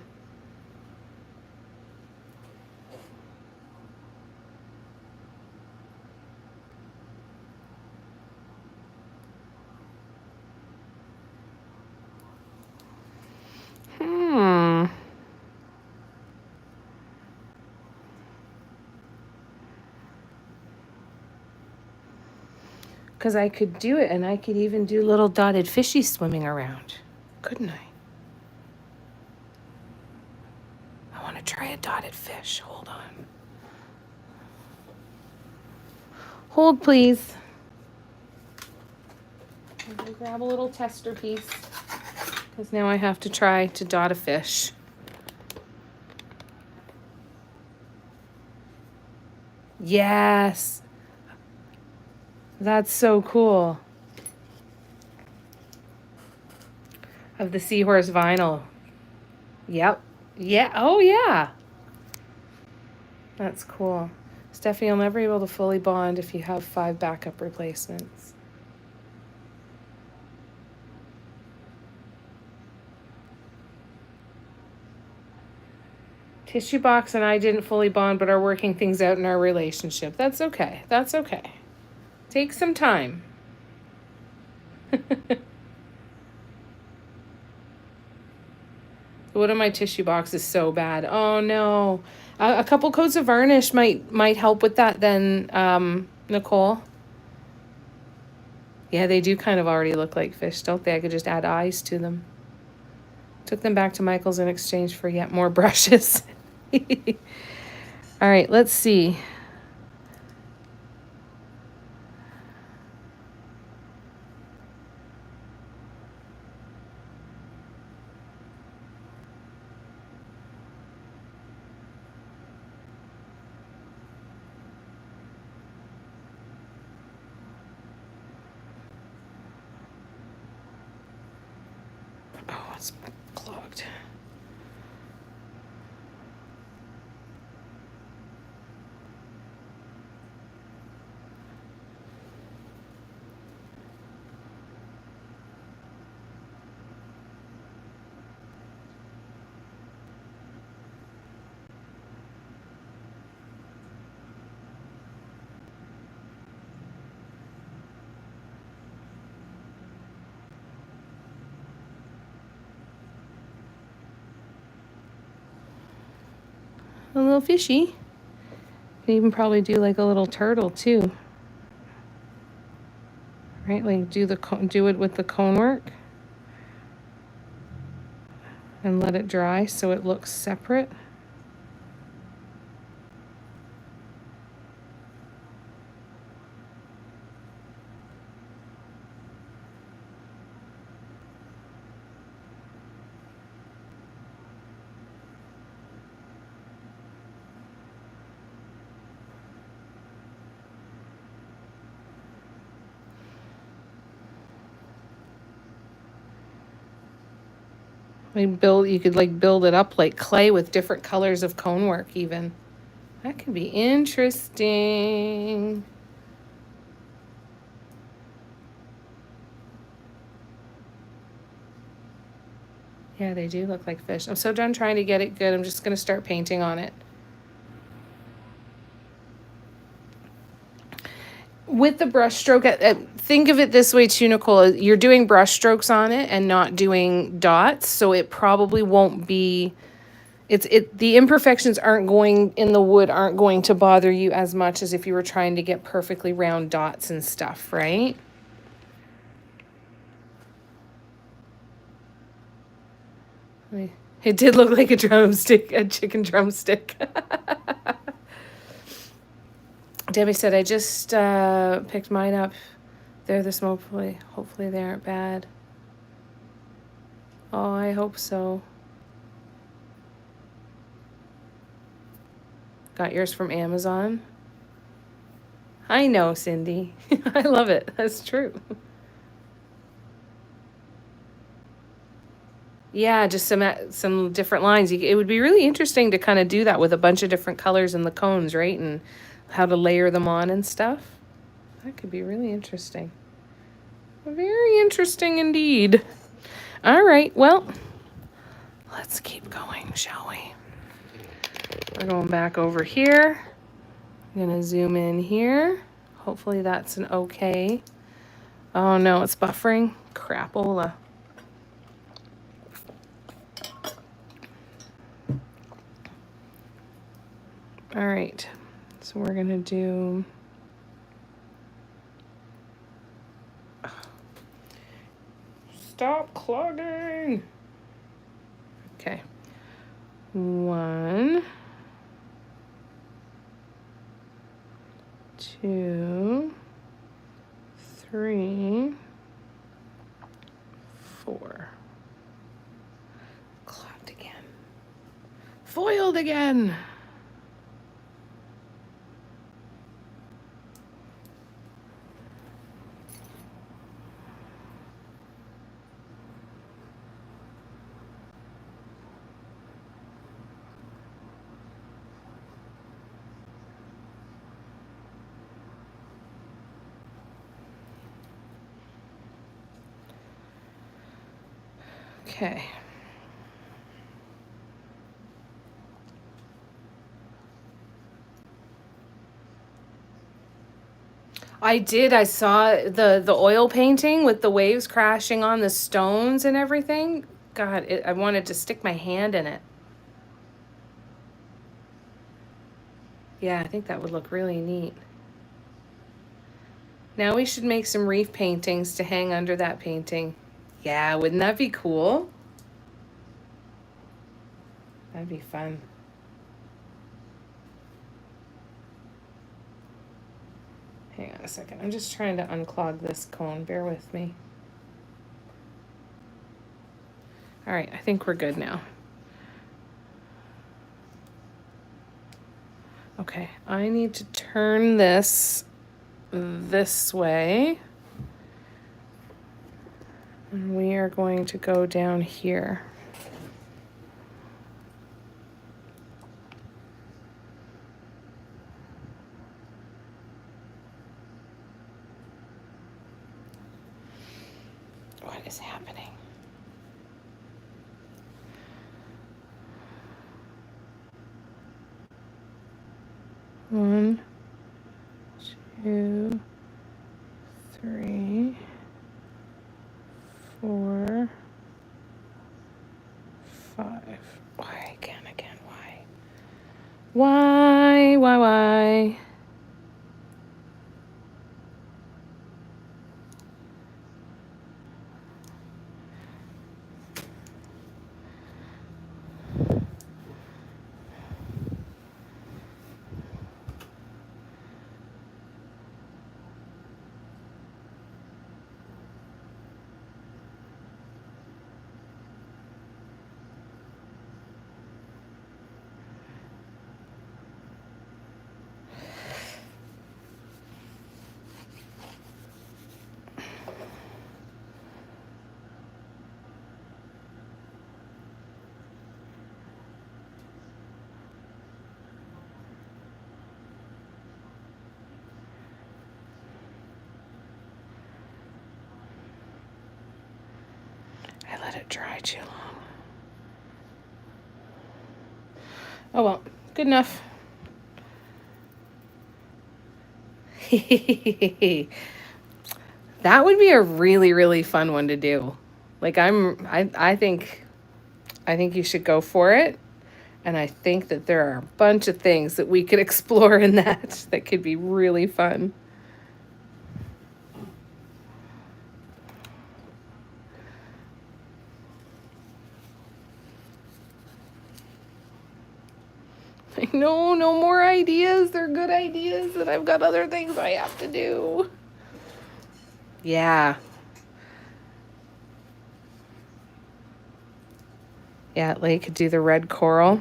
Because I could do it, and I could even do little dotted fishies swimming around. Couldn't I? I want to try a dotted fish. Hold on. Hold, please. I'm going to grab a little tester piece. Because now I have to try to dot a fish. Yes. That's so cool. Of the seahorse vinyl. Yep. Yeah. Oh, yeah. That's cool. Steffi, you'll never be able to fully bond if you have 5 backup replacements. Tissue box and I didn't fully bond, but are working things out in our relationship. That's okay. That's okay. Take some time. One of my tissue boxes is so bad. Oh no. A couple coats of varnish might help with that then, Nicole. Yeah, they do kind of already look like fish, don't they? I could just add eyes to them. Took them back to Michael's in exchange for yet more brushes. All right, let's see. Oh, it's clogged. A little fishy. You can even probably do like a little turtle too. right? Like do it with the cone work and let it dry so it looks separate. You could like build it up like clay with different colors of cone work even. That could be interesting. Yeah, they do look like fish. I'm so done trying to get it good. I'm just going to start painting on it. With the brush stroke, think of it this way too, Nicole. You're doing brush strokes on it and not doing dots, so it probably won't be. The imperfections aren't going in the wood aren't going to bother you as much as if you were trying to get perfectly round dots and stuff, right? It did look like a drumstick, a chicken drumstick. Debbie said, I just picked mine up. They're the smoke. Hopefully they aren't bad. Oh, I hope so. Got yours from Amazon? I know, Cindy. I love it. That's true. Yeah, just some different lines. It would be really interesting to kind of do that with a bunch of different colors in the cones, right? And how to layer them on and stuff. That could be really interesting. Very interesting indeed. All right, well, let's keep going, shall we? We're going back over here. I'm going to zoom in here. Hopefully that's an okay. Oh no, it's buffering. Crapola. All right, so we're gonna do. Stop clogging. Okay. 1, 2, 3, 4. Clogged again. Foiled again. Okay. I did. I saw the oil painting with the waves crashing on the stones and everything. God, I wanted to stick my hand in it. Yeah, I think that would look really neat. Now we should make some reef paintings to hang under that painting. Yeah, wouldn't that be cool? That'd be fun. Hang on a second. I'm just trying to unclog this cone. Bear with me. All right, I think we're good now. Okay, I need to turn this way. And we are going to go down here. What is happening? One, 2, 3, 4, 5. Why again? Why? let it dry too long. Oh well, good enough. That would be a really, really fun one to do. Like I think you should go for it. And I think that there are a bunch of things that we could explore in that could be really fun. No more ideas. They're good ideas, and I've got other things I have to do. Yeah. Yeah, Lay could do the red coral.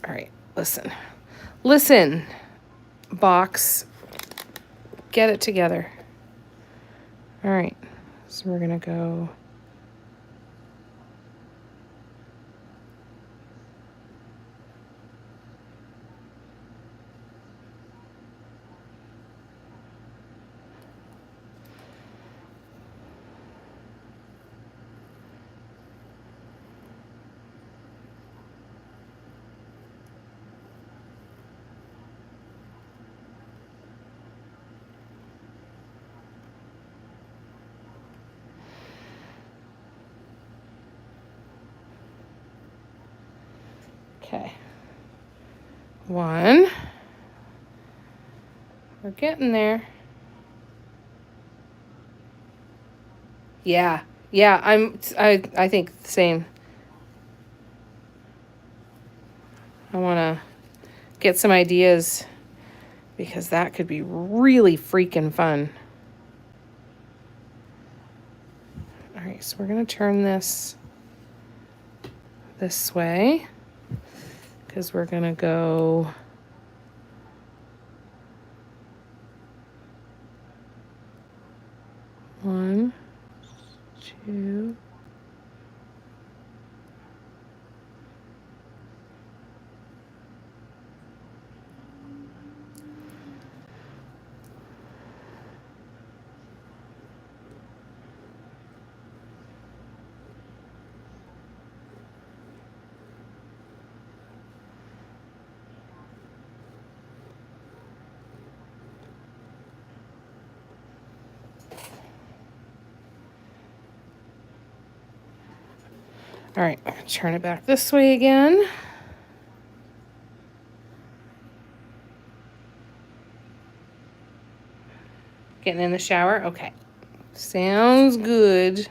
All right, listen. Listen, box. Get it together. All right, so we're going to go... Okay. One. We're getting there. Yeah. Yeah, I think the same. I want to get some ideas because that could be really freaking fun. All right, so we're going to turn this way because we're going to go one, two, all right, I'm going to turn it back this way again. Getting in the shower? Okay. Sounds good.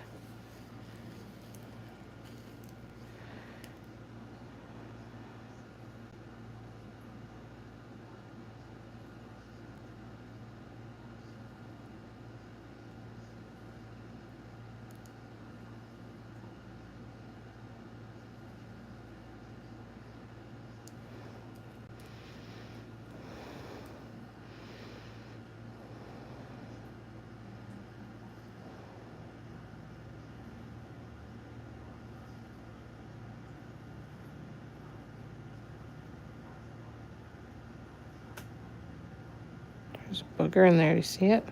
There's a booger in there. Do you see it?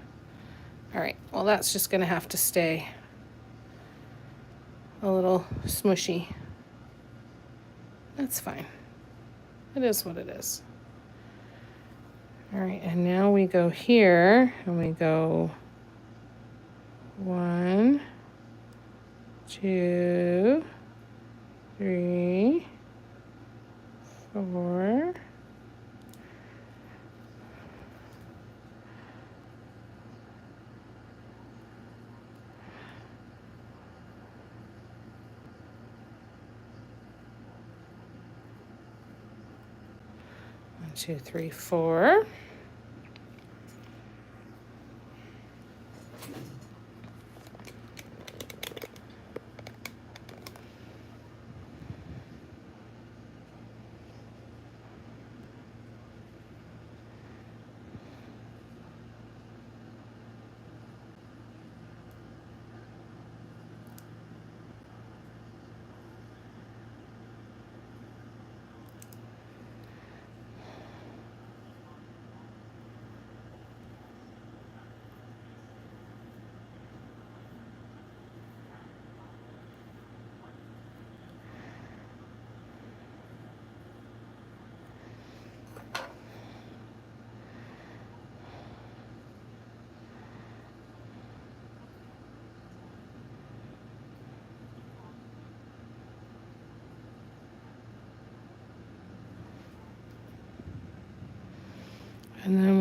All right. Well, that's just going to have to stay a little smushy. That's fine. It is what it is. All right. And now we go here and we go 1, 2, 3, 4. One, 2, 3, 4.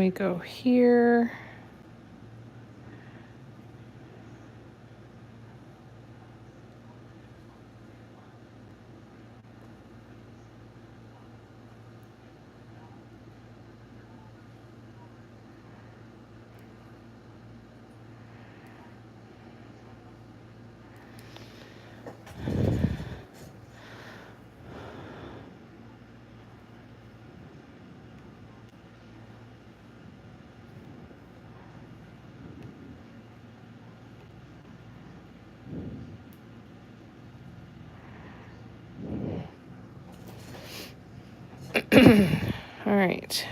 we go here. All right.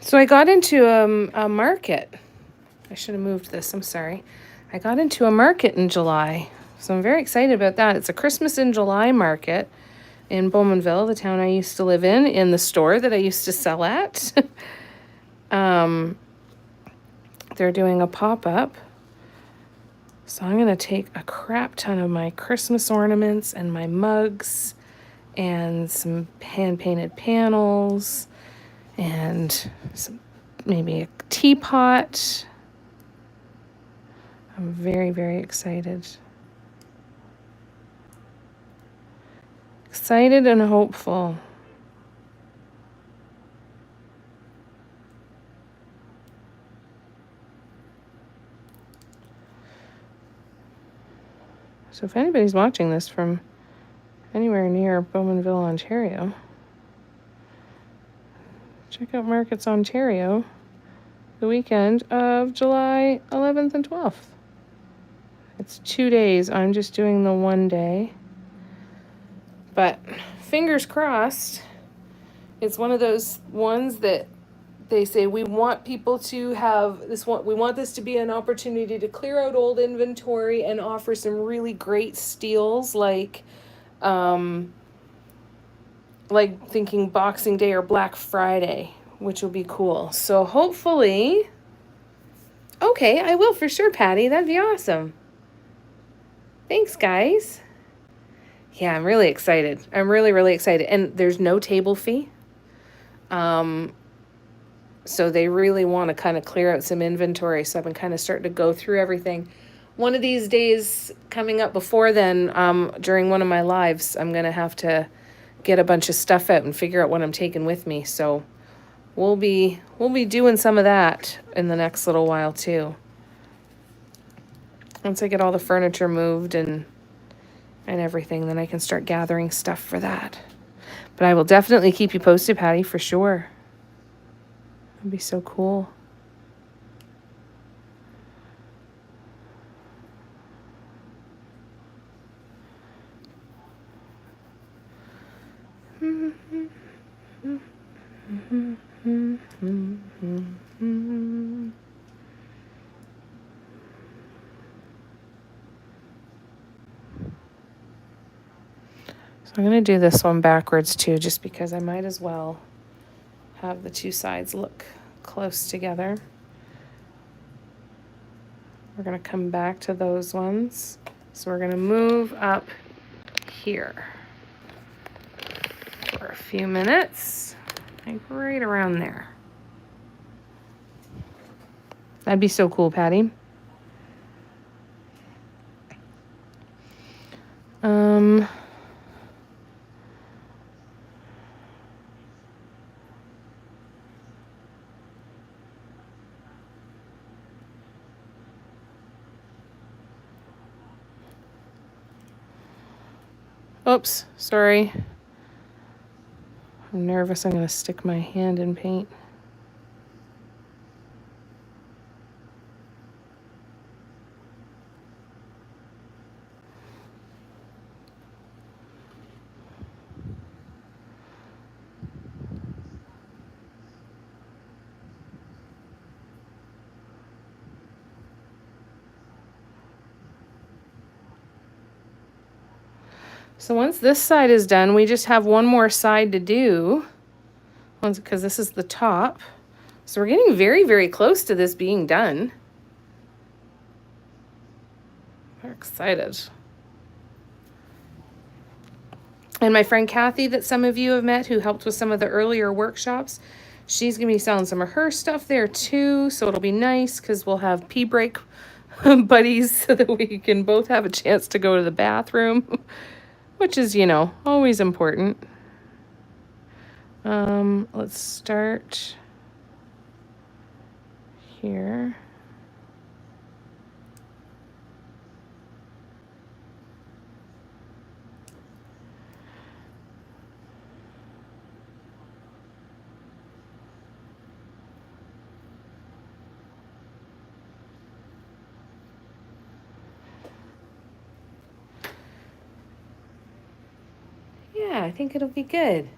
So I got into a market. I should have moved this. I'm sorry. I got into a market in July. So I'm very excited about that. It's a Christmas in July market in Bowmanville, the town I used to live in the store that I used to sell at. They're doing a pop-up. So I'm going to take a crap ton of my Christmas ornaments and my mugs and some hand-painted panels and some, maybe a teapot. I'm very, very excited. Excited and hopeful. So if anybody's watching this from anywhere near Bowmanville, Ontario, check out Markets Ontario the weekend of July 11th and 12th. It's 2 days. I'm just doing the 1 day. But fingers crossed, it's one of those ones that they say we want people to have this one. We want this to be an opportunity to clear out old inventory and offer some really great steals, like thinking Boxing Day or Black Friday, which will be cool. So hopefully, okay, I will for sure, Patty. That'd be awesome. Thanks, guys. Yeah, I'm really excited. I'm really, really excited. And there's no table fee. So they really want to kind of clear out some inventory. So I've been kind of starting to go through everything. One of these days coming up before then, during one of my lives, I'm going to have to get a bunch of stuff out and figure out what I'm taking with me. So we'll be doing some of that in the next little while too. Once I get all the furniture moved and everything, then I can start gathering stuff for that. But I will definitely keep you posted, Patty, for sure. That'd be so cool. So I'm going to do this one backwards too, just because I might as well have the two sides look close together. We're going to come back to those ones. So we're going to move up here for a few minutes, like right around there. That'd be so cool, Patty. Oops, sorry. I'm nervous I'm going to stick my hand in paint. So once this side is done, we just have one more side to do, because this is the top. So we're getting very, very close to this being done. We're excited. And my friend Kathy, that some of you have met, who helped with some of the earlier workshops, she's going to be selling some of her stuff there too. So it'll be nice because we'll have pee break buddies so that we can both have a chance to go to the bathroom, which is, you know, always important. Let's start here. Yeah, I think it'll be good.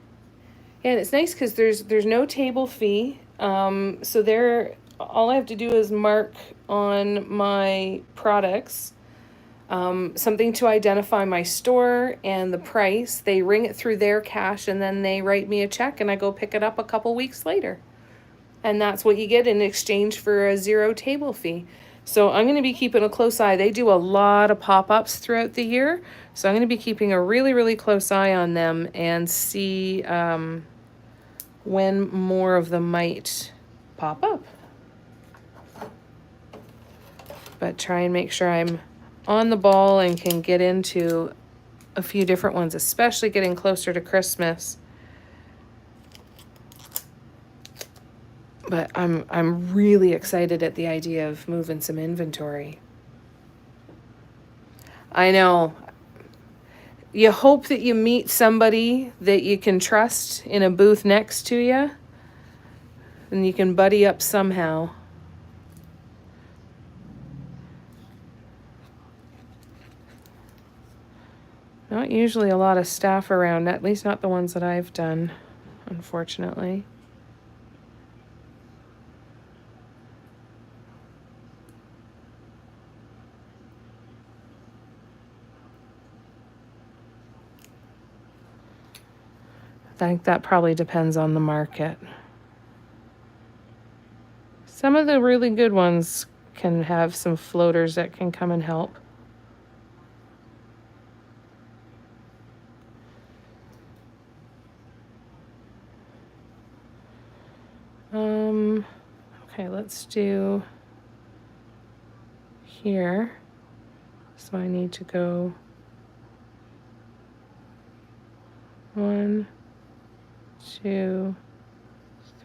Yeah, and it's nice because there's no table fee. So there, all I have to do is mark on my products something to identify my store and the price. They ring it through their cash and then they write me a check and I go pick it up a couple weeks later. And that's what you get in exchange for a zero table fee. So I'm going to be keeping a close eye. They do a lot of pop-ups throughout the year. So I'm going to be keeping a really, really close eye on them and see when more of them might pop up. But try and make sure I'm on the ball and can get into a few different ones, especially getting closer to Christmas. But I'm really excited at the idea of moving some inventory. I know. You hope that you meet somebody that you can trust in a booth next to you, and you can buddy up somehow. Not usually a lot of staff around, at least not the ones that I've done, unfortunately. I think that probably depends on the market. Some of the really good ones can have some floaters that can come and help. Okay, let's do here. So I need to go 1, 2,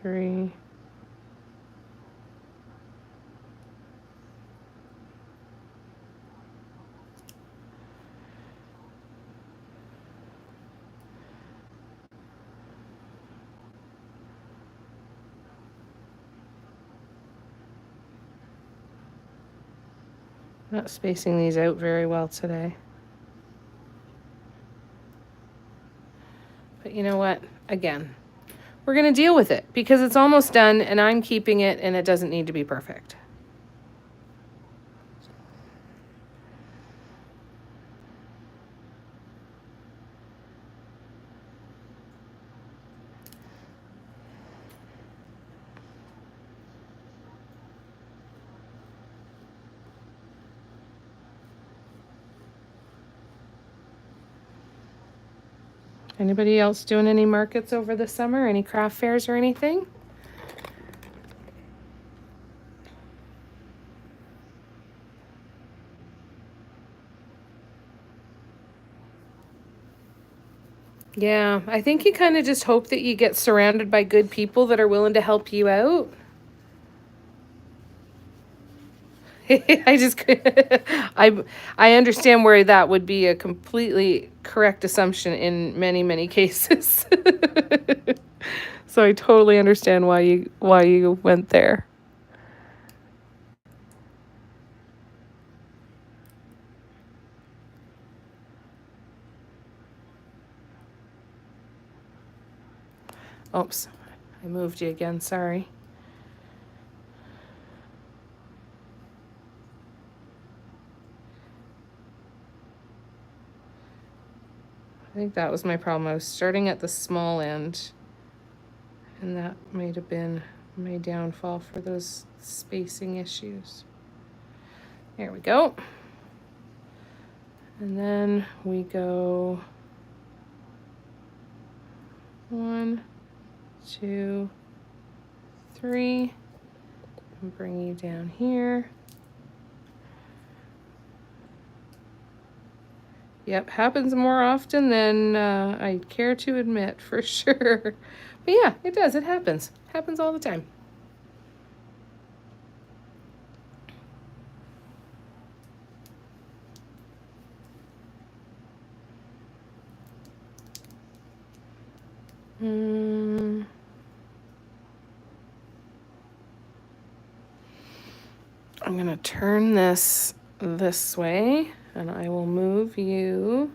3. Not spacing these out very well today. But you know what? Again, we're going to deal with it because it's almost done and I'm keeping it and it doesn't need to be perfect. Anybody else doing any markets over the summer? Any craft fairs or anything? Yeah, I think you kind of just hope that you get surrounded by good people that are willing to help you out. I just I understand where that would be a completely correct assumption in many, many cases. So I totally understand why you went there. Oops, I moved you again, sorry. I think that was my problem. I was starting at the small end, and that might have been my downfall for those spacing issues. There we go. And then we go 1, 2, 3, and bring you down here. Yep, happens more often than I care to admit, for sure. But yeah, it does. It happens. Happens all the time. I'm going to turn this way, and I will move you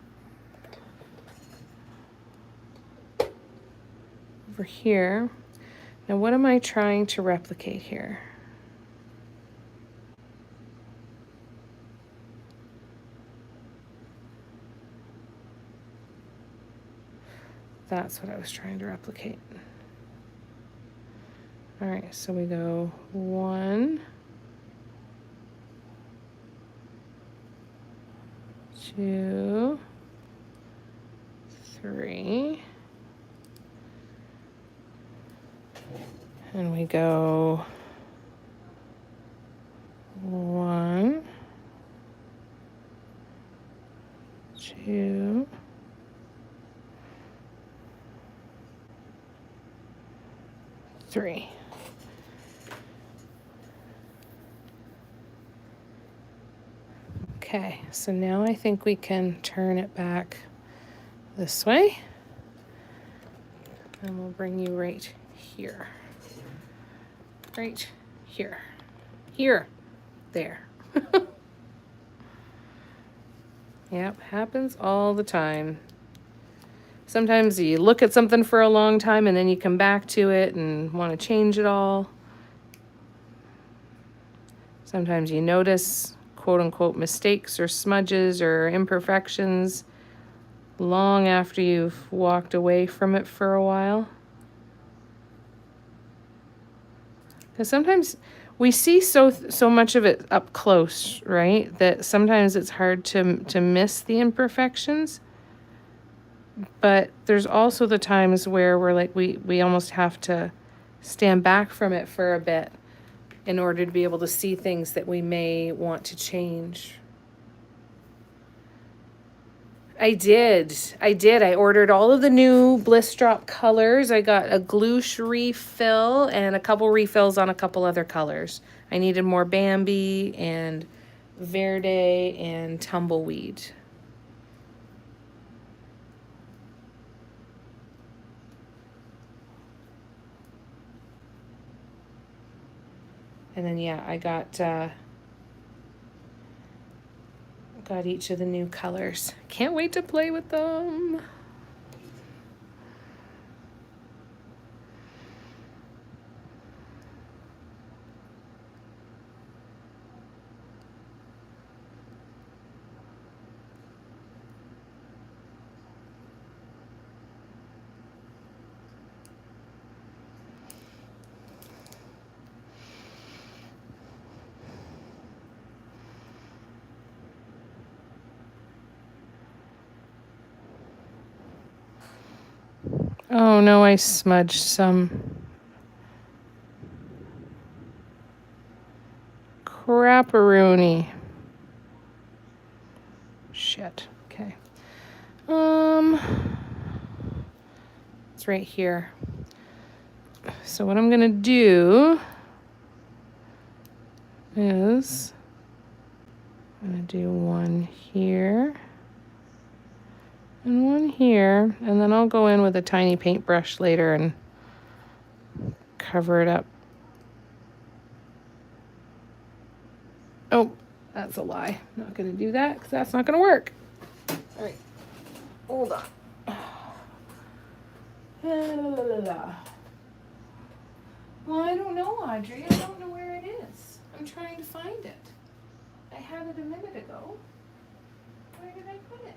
over here. Now, what am I trying to replicate here? That's what I was trying to replicate. All right, so we go 1, 2, 3, and we go 1, 2, 3. Okay, so now I think we can turn it back this way, and we'll bring you right here. Right here. Here. There. Yep, happens all the time. Sometimes you look at something for a long time and then you come back to it and want to change it all. Sometimes you notice quote-unquote mistakes or smudges or imperfections long after you've walked away from it for a while. Because sometimes we see so much of it up close, right? That sometimes it's hard to miss the imperfections. But there's also the times where we're like, we almost have to stand back from it for a bit in order to be able to see things that we may want to change. I did. I ordered all of the new Bliss Drop colors. I got a Gloosh refill and a couple refills on a couple other colors. I needed more Bambi and Verde and Tumbleweed. And then, yeah, I got each of the new colors. Can't wait to play with them. Oh no, I smudged some. Crapperoni. Shit. Okay. It's right here. So what I'm gonna do is I'm gonna do one here and one here, and then I'll go in with a tiny paintbrush later and cover it up. Oh, that's a lie. I'm not gonna do that because that's not gonna work. All right, hold on. Well, I don't know, Audrey. I don't know where it is. I'm trying to find it. I had it a minute ago. Where did I put it?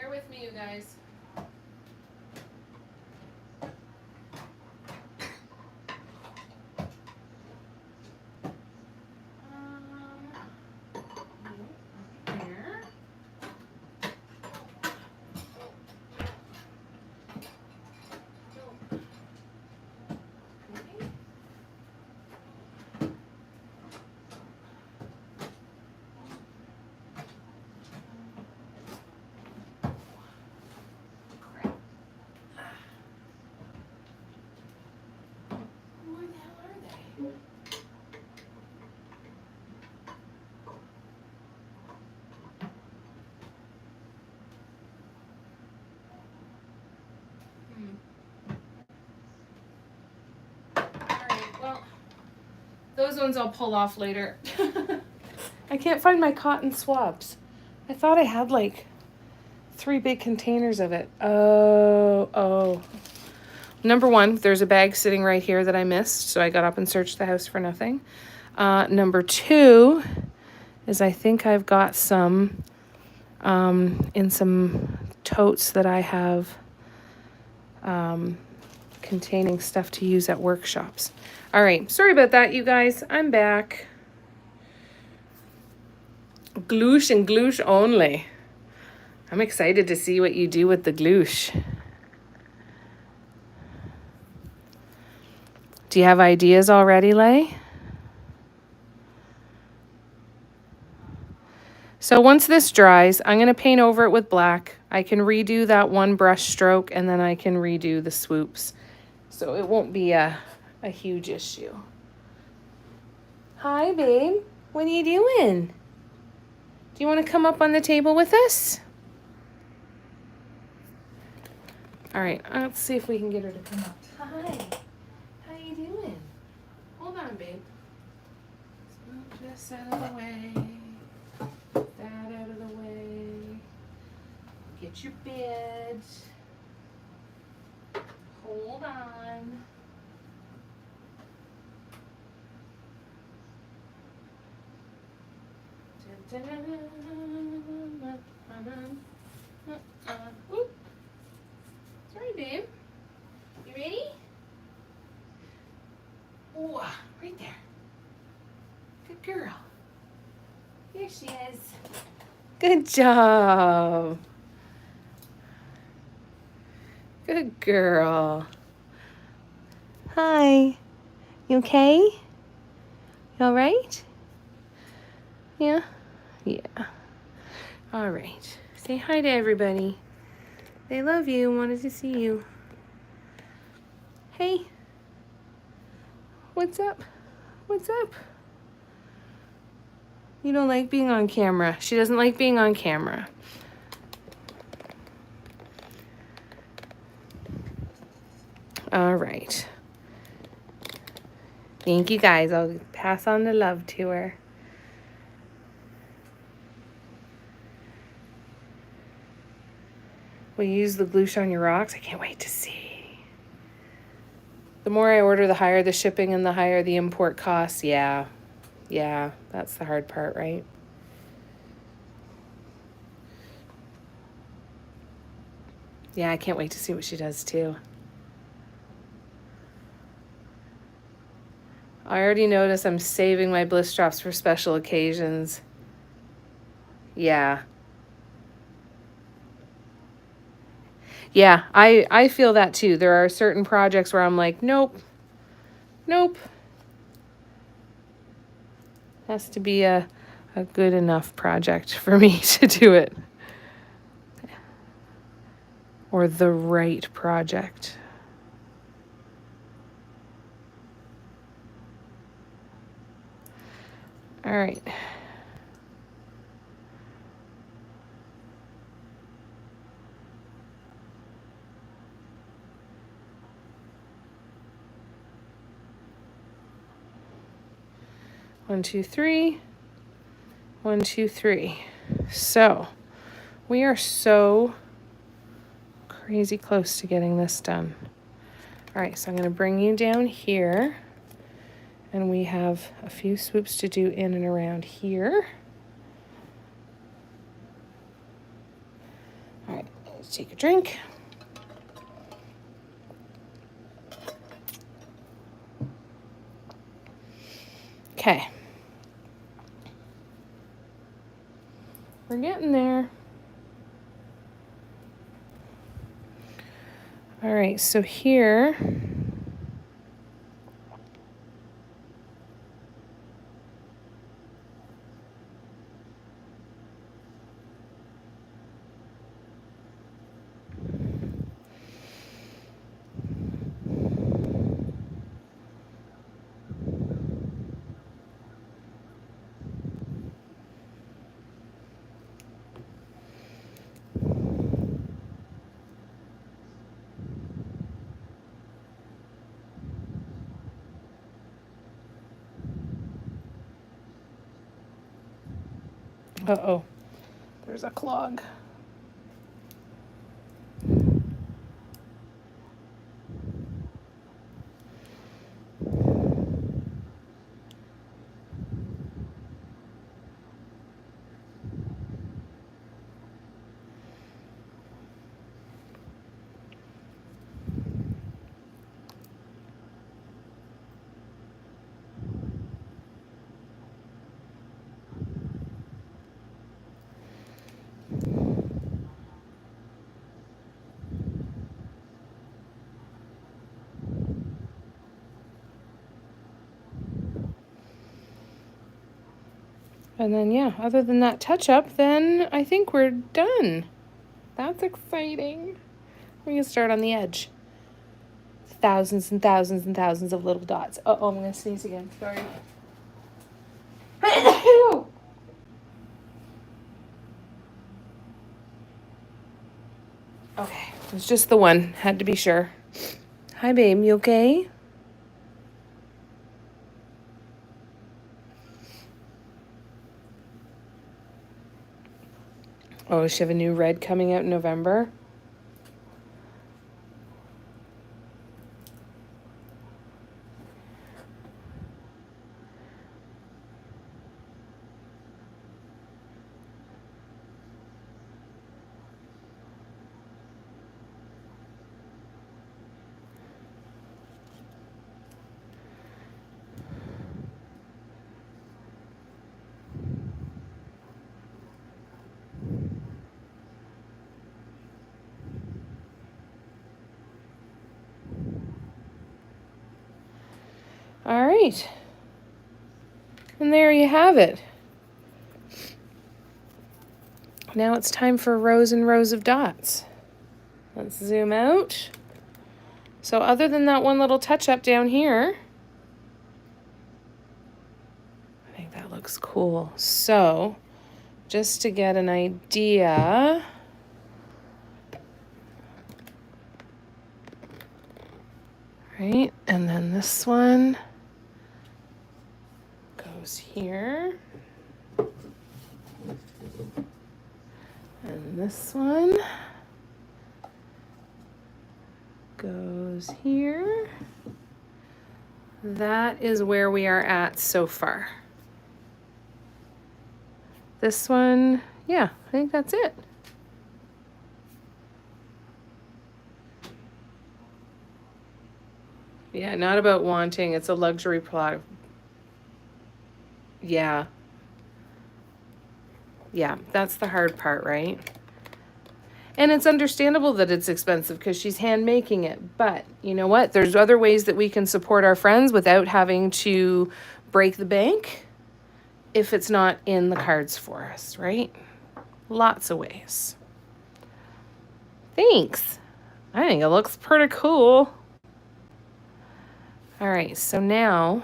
Bear with me, you guys. Here. Okay. Crap. Where the hell are they? Alright, well, those ones I'll pull off later. I can't find my cotton swabs. I thought I had like 3 big containers of it. Oh. Number one, there's a bag sitting right here that I missed, so I got up and searched the house for nothing. Number two is I think I've got some in some totes that I have containing stuff to use at workshops. All right, sorry about that, you guys. I'm back. Gloosh and gloosh only. I'm excited to see what you do with the gloosh. Do you have ideas already, Lay? So once this dries, I'm going to paint over it with black. I can redo that one brush stroke and then I can redo the swoops. So it won't be a huge issue. Hi, babe. What are you doing? Do you want to come up on the table with us? All right, let's see if we can get her to come up. Hi. How you doing? Hold on, babe. Let's move this out of the way. That out of the way. Get your bed. Hold on. Oop. Sorry, babe. You ready? Ooh, right there. Good girl. Here she is. Good job. Good girl. Hi. You okay? You all right? Yeah? Yeah. All right. Say hi to everybody. They love you. Wanted to see you. Hey. What's up? What's up? You don't like being on camera. She doesn't like being on camera. All right. Thank you, guys. I'll pass on the love to her. Will you use the gloosh on your rocks? I can't wait to see. The more I order, the higher the shipping and the higher the import costs. Yeah, that's the hard part, right? Yeah, I can't wait to see what she does too. I already noticed I'm saving my bliss drops for special occasions. Yeah. Yeah, I feel that too. There are certain projects where I'm like, nope. Has to be a good enough project for me to do it. Or the right project. All right. One, two, three. 1, 2, 3. So we are so crazy close to getting this done. All right, so I'm going to bring you down here, and we have a few swoops to do in and around here. All right, take a drink. Okay. We're getting there. All right, so here, uh-oh, there's a clog. And then, yeah, other than that touch-up, then I think we're done. That's exciting. We're going to start on the edge. Thousands and thousands and thousands of little dots. Uh-oh, I'm going to sneeze again. Sorry. Okay, it was just the one. Had to be sure. Hi, babe. You okay? Oh, does she have a new red coming out in November? All right. And there you have it. Now it's time for rows and rows of dots. Let's zoom out. So other than that one little touch-up down here, I think that looks cool. So just to get an idea, right? And then this one goes here. And this one goes here. That is where we are at so far. This one, yeah, I think that's it. Yeah, not about wanting. It's a luxury product. Yeah. Yeah, that's the hard part, right? And it's understandable that it's expensive because she's hand making it. But you know what? There's other ways that we can support our friends without having to break the bank if it's not in the cards for us, right? Lots of ways. Thanks. I think it looks pretty cool. All right, so now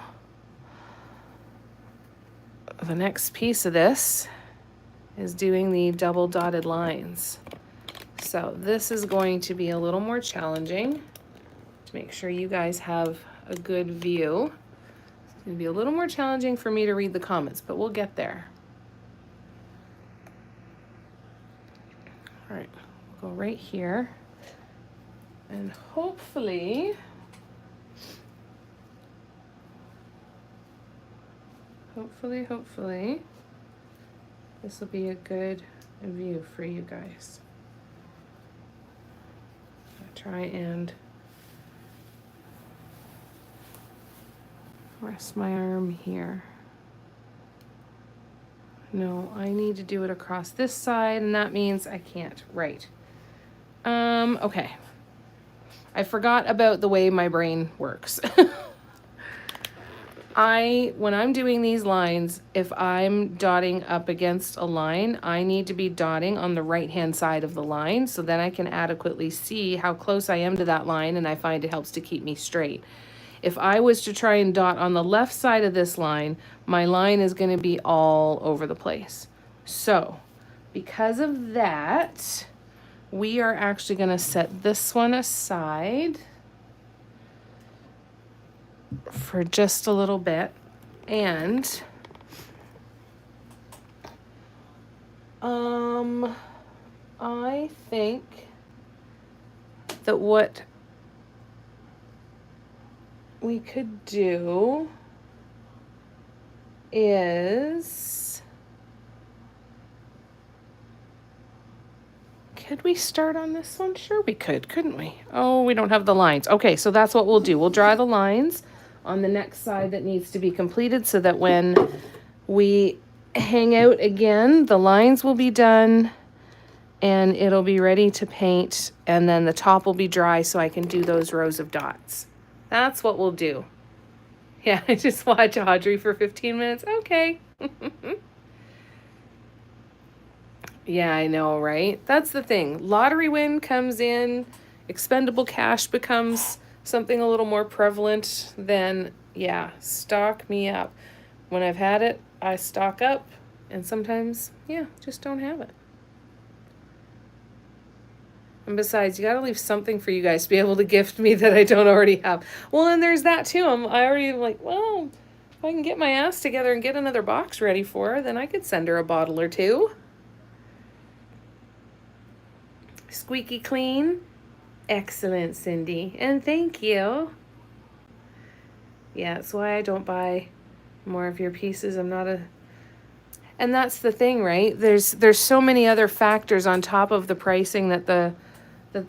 the next piece of this is doing the double dotted lines. So this is going to be a little more challenging to make sure you guys have a good view. It's going to be a little more challenging for me to read the comments, but we'll get there. All right, we'll go right here. And hopefully this will be a good view for you guys. try and rest my arm here. No, I need to do it across this side, and that means I can't. Right. Okay. I forgot about the way my brain works. When I'm doing these lines, if I'm dotting up against a line, I need to be dotting on the right-hand side of the line, so then I can adequately see how close I am to that line, and I find it helps to keep me straight. If I was to try and dot on the left side of this line, my line is going to be all over the place. So, because of that, we are actually going to set this one aside for just a little bit. And I think that what we could do is, could we start on this one? Sure we could, couldn't we? Oh, we don't have the lines. Okay, so that's what we'll do. We'll draw the lines on the next side that needs to be completed so that when we hang out again, the lines will be done and it'll be ready to paint, and then the top will be dry so I can do those rows of dots. That's what we'll do. Yeah, I just watch Audrey for 15 minutes. Okay. Yeah, I know, right? That's the thing. Lottery win comes in, expendable cash becomes something a little more prevalent, then yeah, stock me up. When I've had it, I stock up, and sometimes, yeah, just don't have it. And besides, you gotta leave something for you guys to be able to gift me that I don't already have. Well, and there's that too. I already like, well, if I can get my ass together and get another box ready for her, then I could send her a bottle or two. Squeaky clean. Excellent, Cindy. And thank you. Yeah, that's why I don't buy more of your pieces. I'm not a... And that's the thing, right? There's so many other factors on top of the pricing that the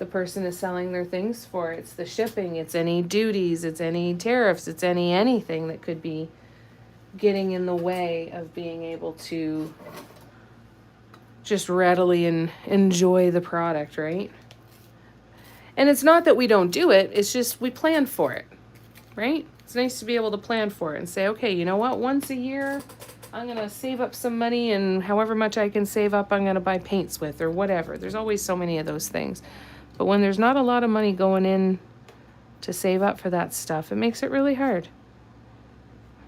person is selling their things for. It's the shipping, it's any duties, it's any tariffs, it's anything that could be getting in the way of being able to just readily enjoy the product, right? And it's not that we don't do it, it's just we plan for it, right? It's nice to be able to plan for it and say, okay, you know what, once a year, I'm going to save up some money, and however much I can save up, I'm going to buy paints with or whatever. There's always so many of those things. But when there's not a lot of money going in to save up for that stuff, it makes it really hard.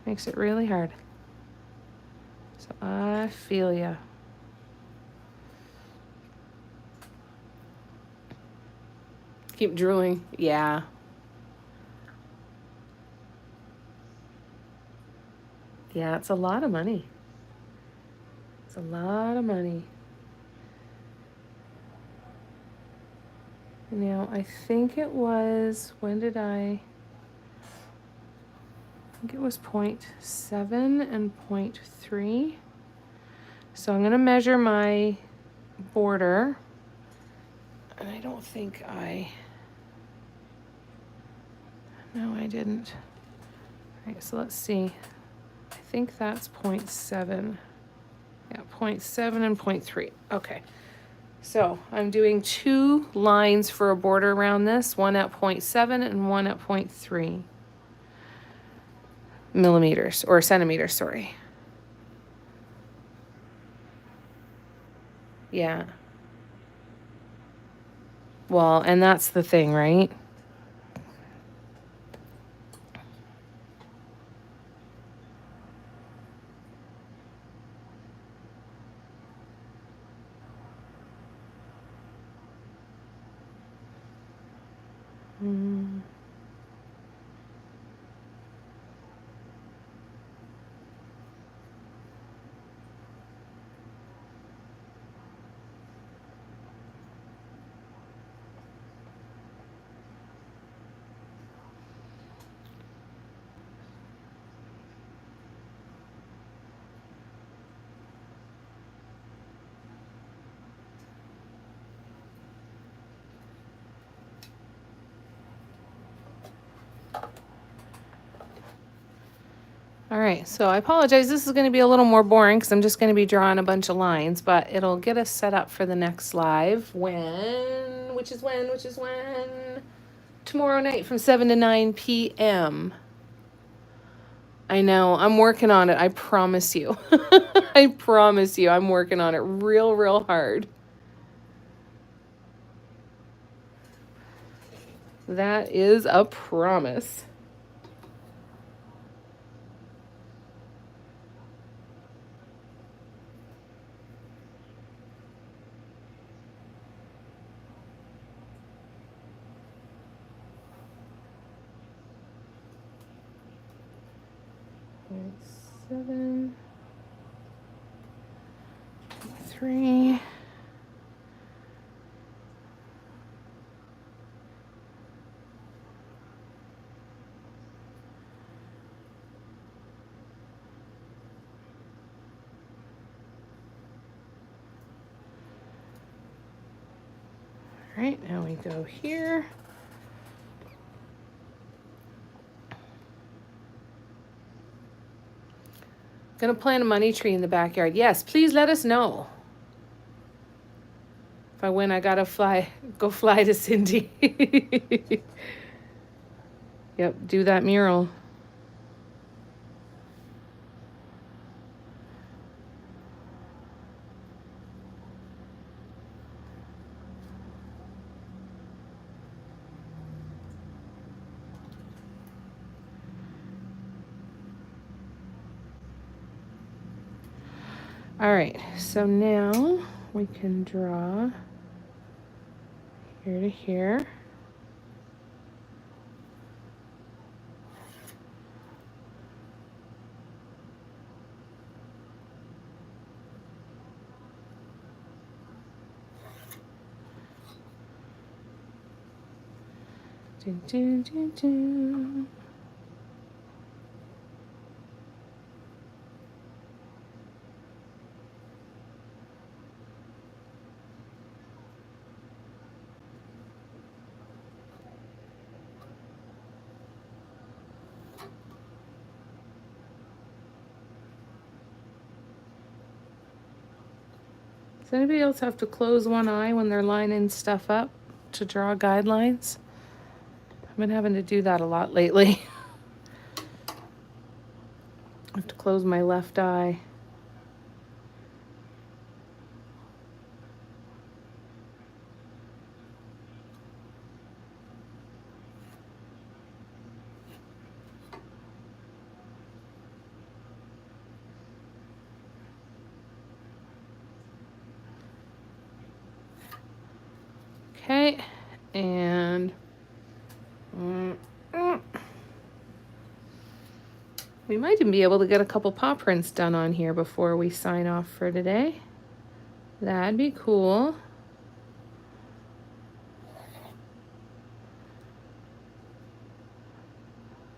Makes it really hard. So I feel ya. Keep drooling. Yeah. Yeah, it's a lot of money. It's a lot of money. Now, I think it was, when did I think it was 0.7 and 0.3. So I'm going to measure my border. And I don't think no, I didn't. All right, so let's see. I think that's 0.7. Yeah, 0.7 and 0.3. Okay. So I'm doing 2 lines for a border around this, one at 0.7 and one at 0.3 millimeters, or centimeters, sorry. Yeah. Well, and that's the thing, right? All right, so I apologize. This is going to be a little more boring because I'm just going to be drawing a bunch of lines, but it'll get us set up for the next live which is when? Tomorrow night from 7 to 9 p.m. I know, I'm working on it. I promise you. I promise you, I'm working on it real, real hard. That is a promise. Seven, 3. All right, now we go here. Gonna plant a money tree in the backyard. Yes, please let us know. If I win, I gotta go fly to Cindy. Yep, do that mural. All right, so now we can draw here to here. Dun, dun, dun, dun. Does anybody else have to close one eye when they're lining stuff up to draw guidelines? I've been having to do that a lot lately. I have to close my left eye. Okay, and we might even be able to get a couple paw prints done on here before we sign off for today. That'd be cool.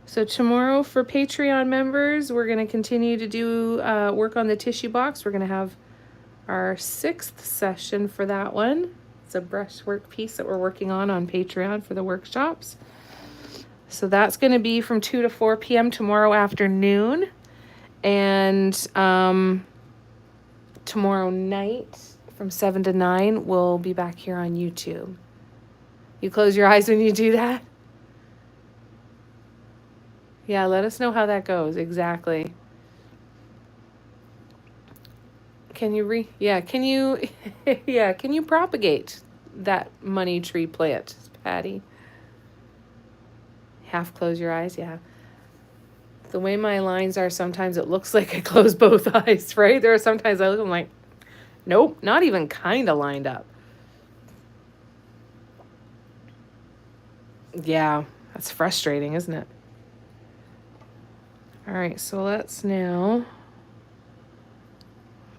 So tomorrow for Patreon members, we're going to continue to do work on the tissue box. We're going to have our 6th session for that one. It's a brushwork piece that we're working on Patreon for the workshops. So that's going to be from 2 to 4 p.m. tomorrow afternoon. And tomorrow night from 7 to 9, we'll be back here on YouTube. You close your eyes when you do that? Yeah, let us know how that goes. Exactly. Can you can you propagate that money tree plant, Patty? Half close your eyes, yeah. The way my lines are, sometimes it looks like I close both eyes, right? There are sometimes I look, I'm like, nope, not even kind of lined up. Yeah, that's frustrating, isn't it? All right, so let's now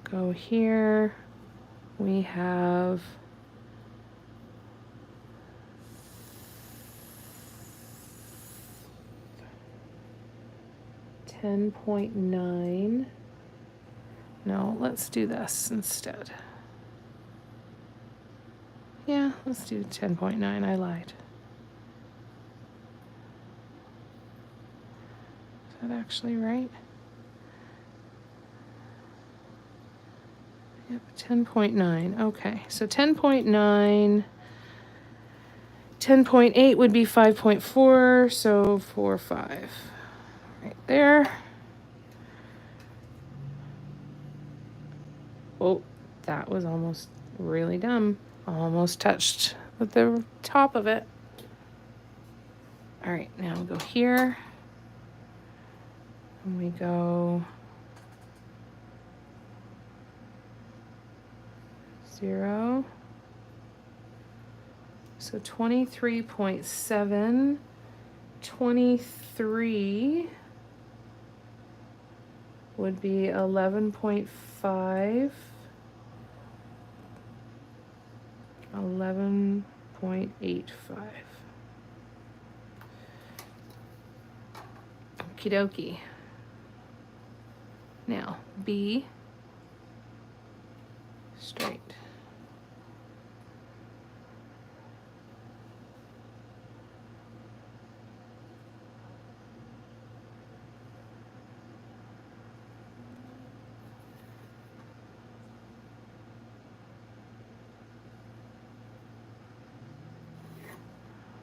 go here. We have 10.9. No, let's do this instead. Yeah, let's do 10.9. I lied. Is that actually right? Yep, 10.9. Okay, so 10.9. 10.8 would be 5.4, so 4, 5. Right there. Oh, that was almost really dumb. Almost touched with the top of it. All right, now we'll go here. And we go 0. So 23.7. 23 would be 11.5. 11.85. Okie dokie. Now, B straight.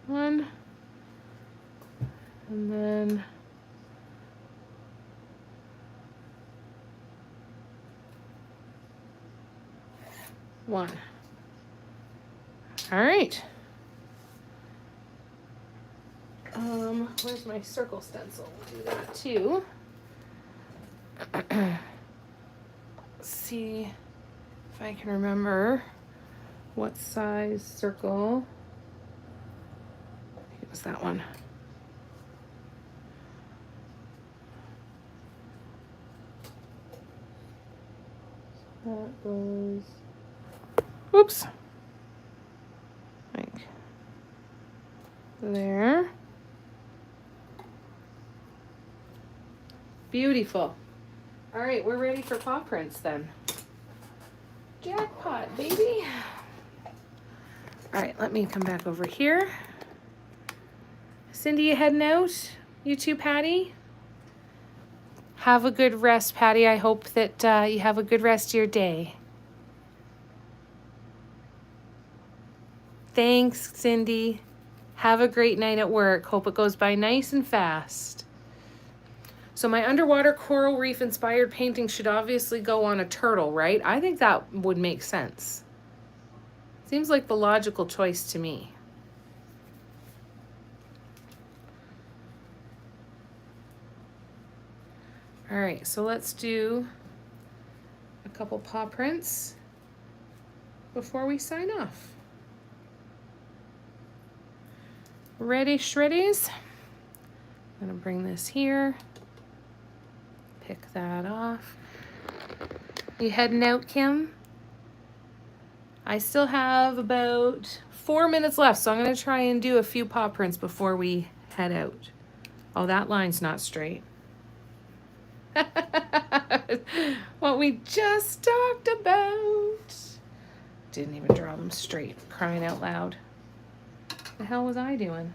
One, and then one. All right. Where's my circle stencil? We'll do that too. Let's see if I can remember what size circle. I think it was that one. That goes. Oops. Like there. Beautiful. All right, we're ready for paw prints then. Jackpot, baby. All right, let me come back over here. Cindy, you heading out? You too, Patty? Have a good rest, Patty. I hope that you have a good rest of your day. Thanks, Cindy. Have a great night at work. Hope it goes by nice and fast. So my underwater coral reef inspired painting should obviously go on a turtle, right? I think that would make sense. Seems like the logical choice to me. All right, so let's do a couple paw prints before we sign off. Ready, shreddies? I'm gonna bring this here. Pick that off. You heading out, Kim? I still have about 4 minutes left, so I'm gonna try and do a few paw prints before we head out. Oh, that line's not straight. What we just talked about. Didn't even draw them straight, crying out loud. The hell was I doing?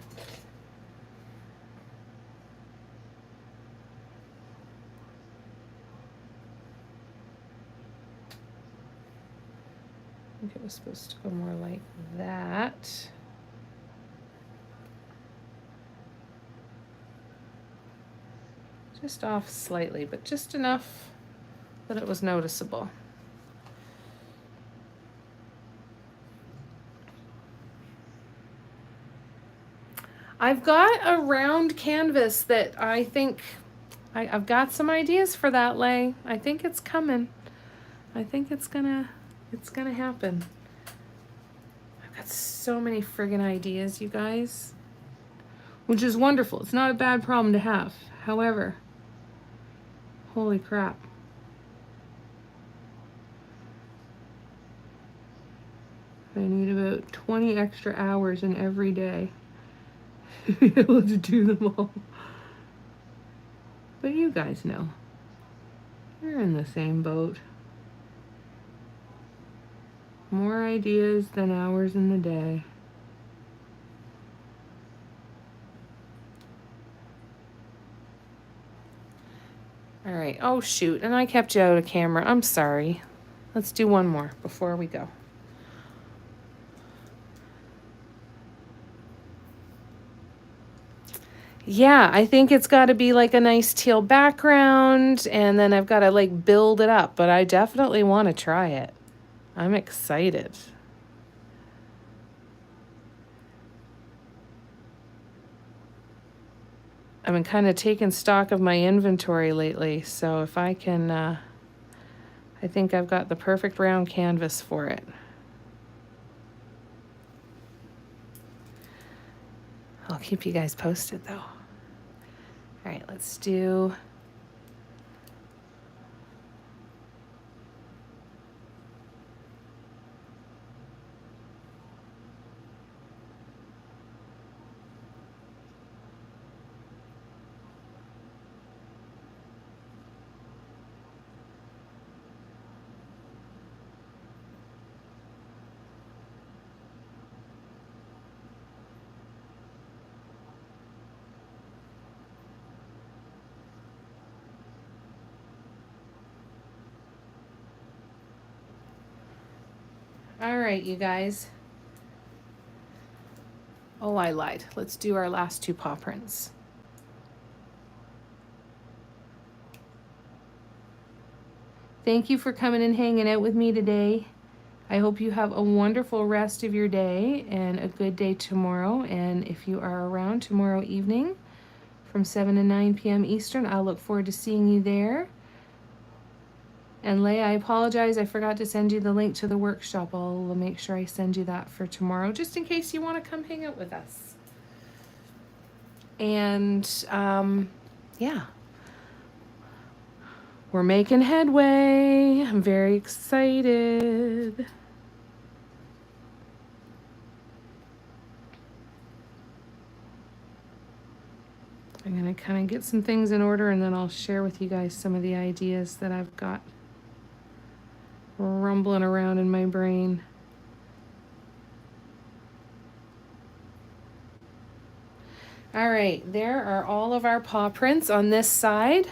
I think it was supposed to go more like that. Just off slightly, but just enough that it was noticeable. I've got a round canvas that I think I've got some ideas for that, Lay. I think it's coming. I think it's gonna happen. I've got so many friggin' ideas, you guys, which is wonderful. It's not a bad problem to have. However, holy crap. I need about 20 extra hours in every day to be able to do them all. But you guys know, you're in the same boat. More ideas than hours in the day. All right. Oh, shoot. And I kept you out of camera. I'm sorry. Let's do one more before we go. Yeah, I think it's got to be like a nice teal background, and then I've got to like build it up, but I definitely want to try it. I'm excited. I've been kind of taking stock of my inventory lately, so if I can, I think I've got the perfect round canvas for it. I'll keep you guys posted though. All right, let's do... All right, you guys. Oh, I lied. Let's do our last two paw prints. Thank you for coming and hanging out with me today. I hope you have a wonderful rest of your day and a good day tomorrow. And if you are around tomorrow evening from 7 to 9 p.m. Eastern, I'll look forward to seeing you there. And Leigh, I apologize. I forgot to send you the link to the workshop. I'll make sure I send you that for tomorrow, just in case you want to come hang out with us. And yeah, we're making headway. I'm very excited. I'm going to kind of get some things in order, and then I'll share with you guys some of the ideas that I've got rumbling around in my brain. All right, there are all of our paw prints on this side.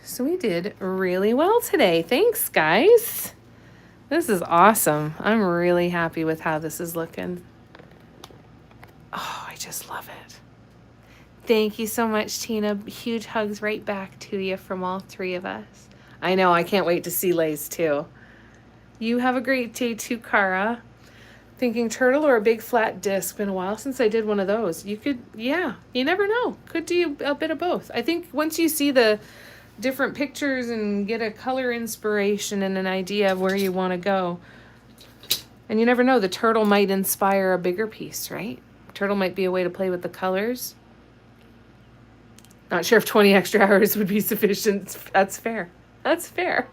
So we did really well today. Thanks, guys. This is awesome. I'm really happy with how this is looking. Oh, I just love it. Thank you so much, Tina. Huge hugs right back to you from all three of us. I know, I can't wait to see Lay's too. You have a great day too, Cara. Thinking turtle or a big flat disc. Been a while since I did one of those. You could, yeah, you never know. Could do a bit of both. I think once you see the different pictures and get a color inspiration and an idea of where you want to go. And you never know, the turtle might inspire a bigger piece, right? Turtle might be a way to play with the colors. Not sure if 20 extra hours would be sufficient. That's fair. That's fair.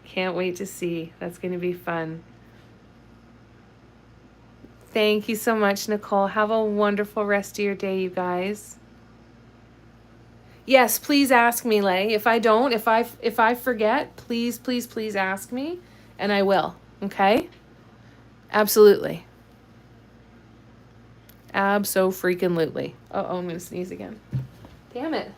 Can't wait to see. That's going to be fun. Thank you so much, Nicole. Have a wonderful rest of your day, you guys. Yes, please ask me, Leigh. If I don't, if I forget, please, please, please ask me, and I will. Okay? Absolutely. Abso-freaking-lutely. Uh-oh, I'm going to sneeze again. Damn it.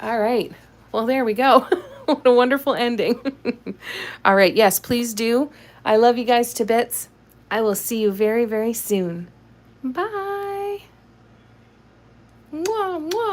All right. Well, there we go. What a wonderful ending. All right. Yes, please do. I love you guys to bits. I will see you very, very soon. Bye. Mwah, mwah.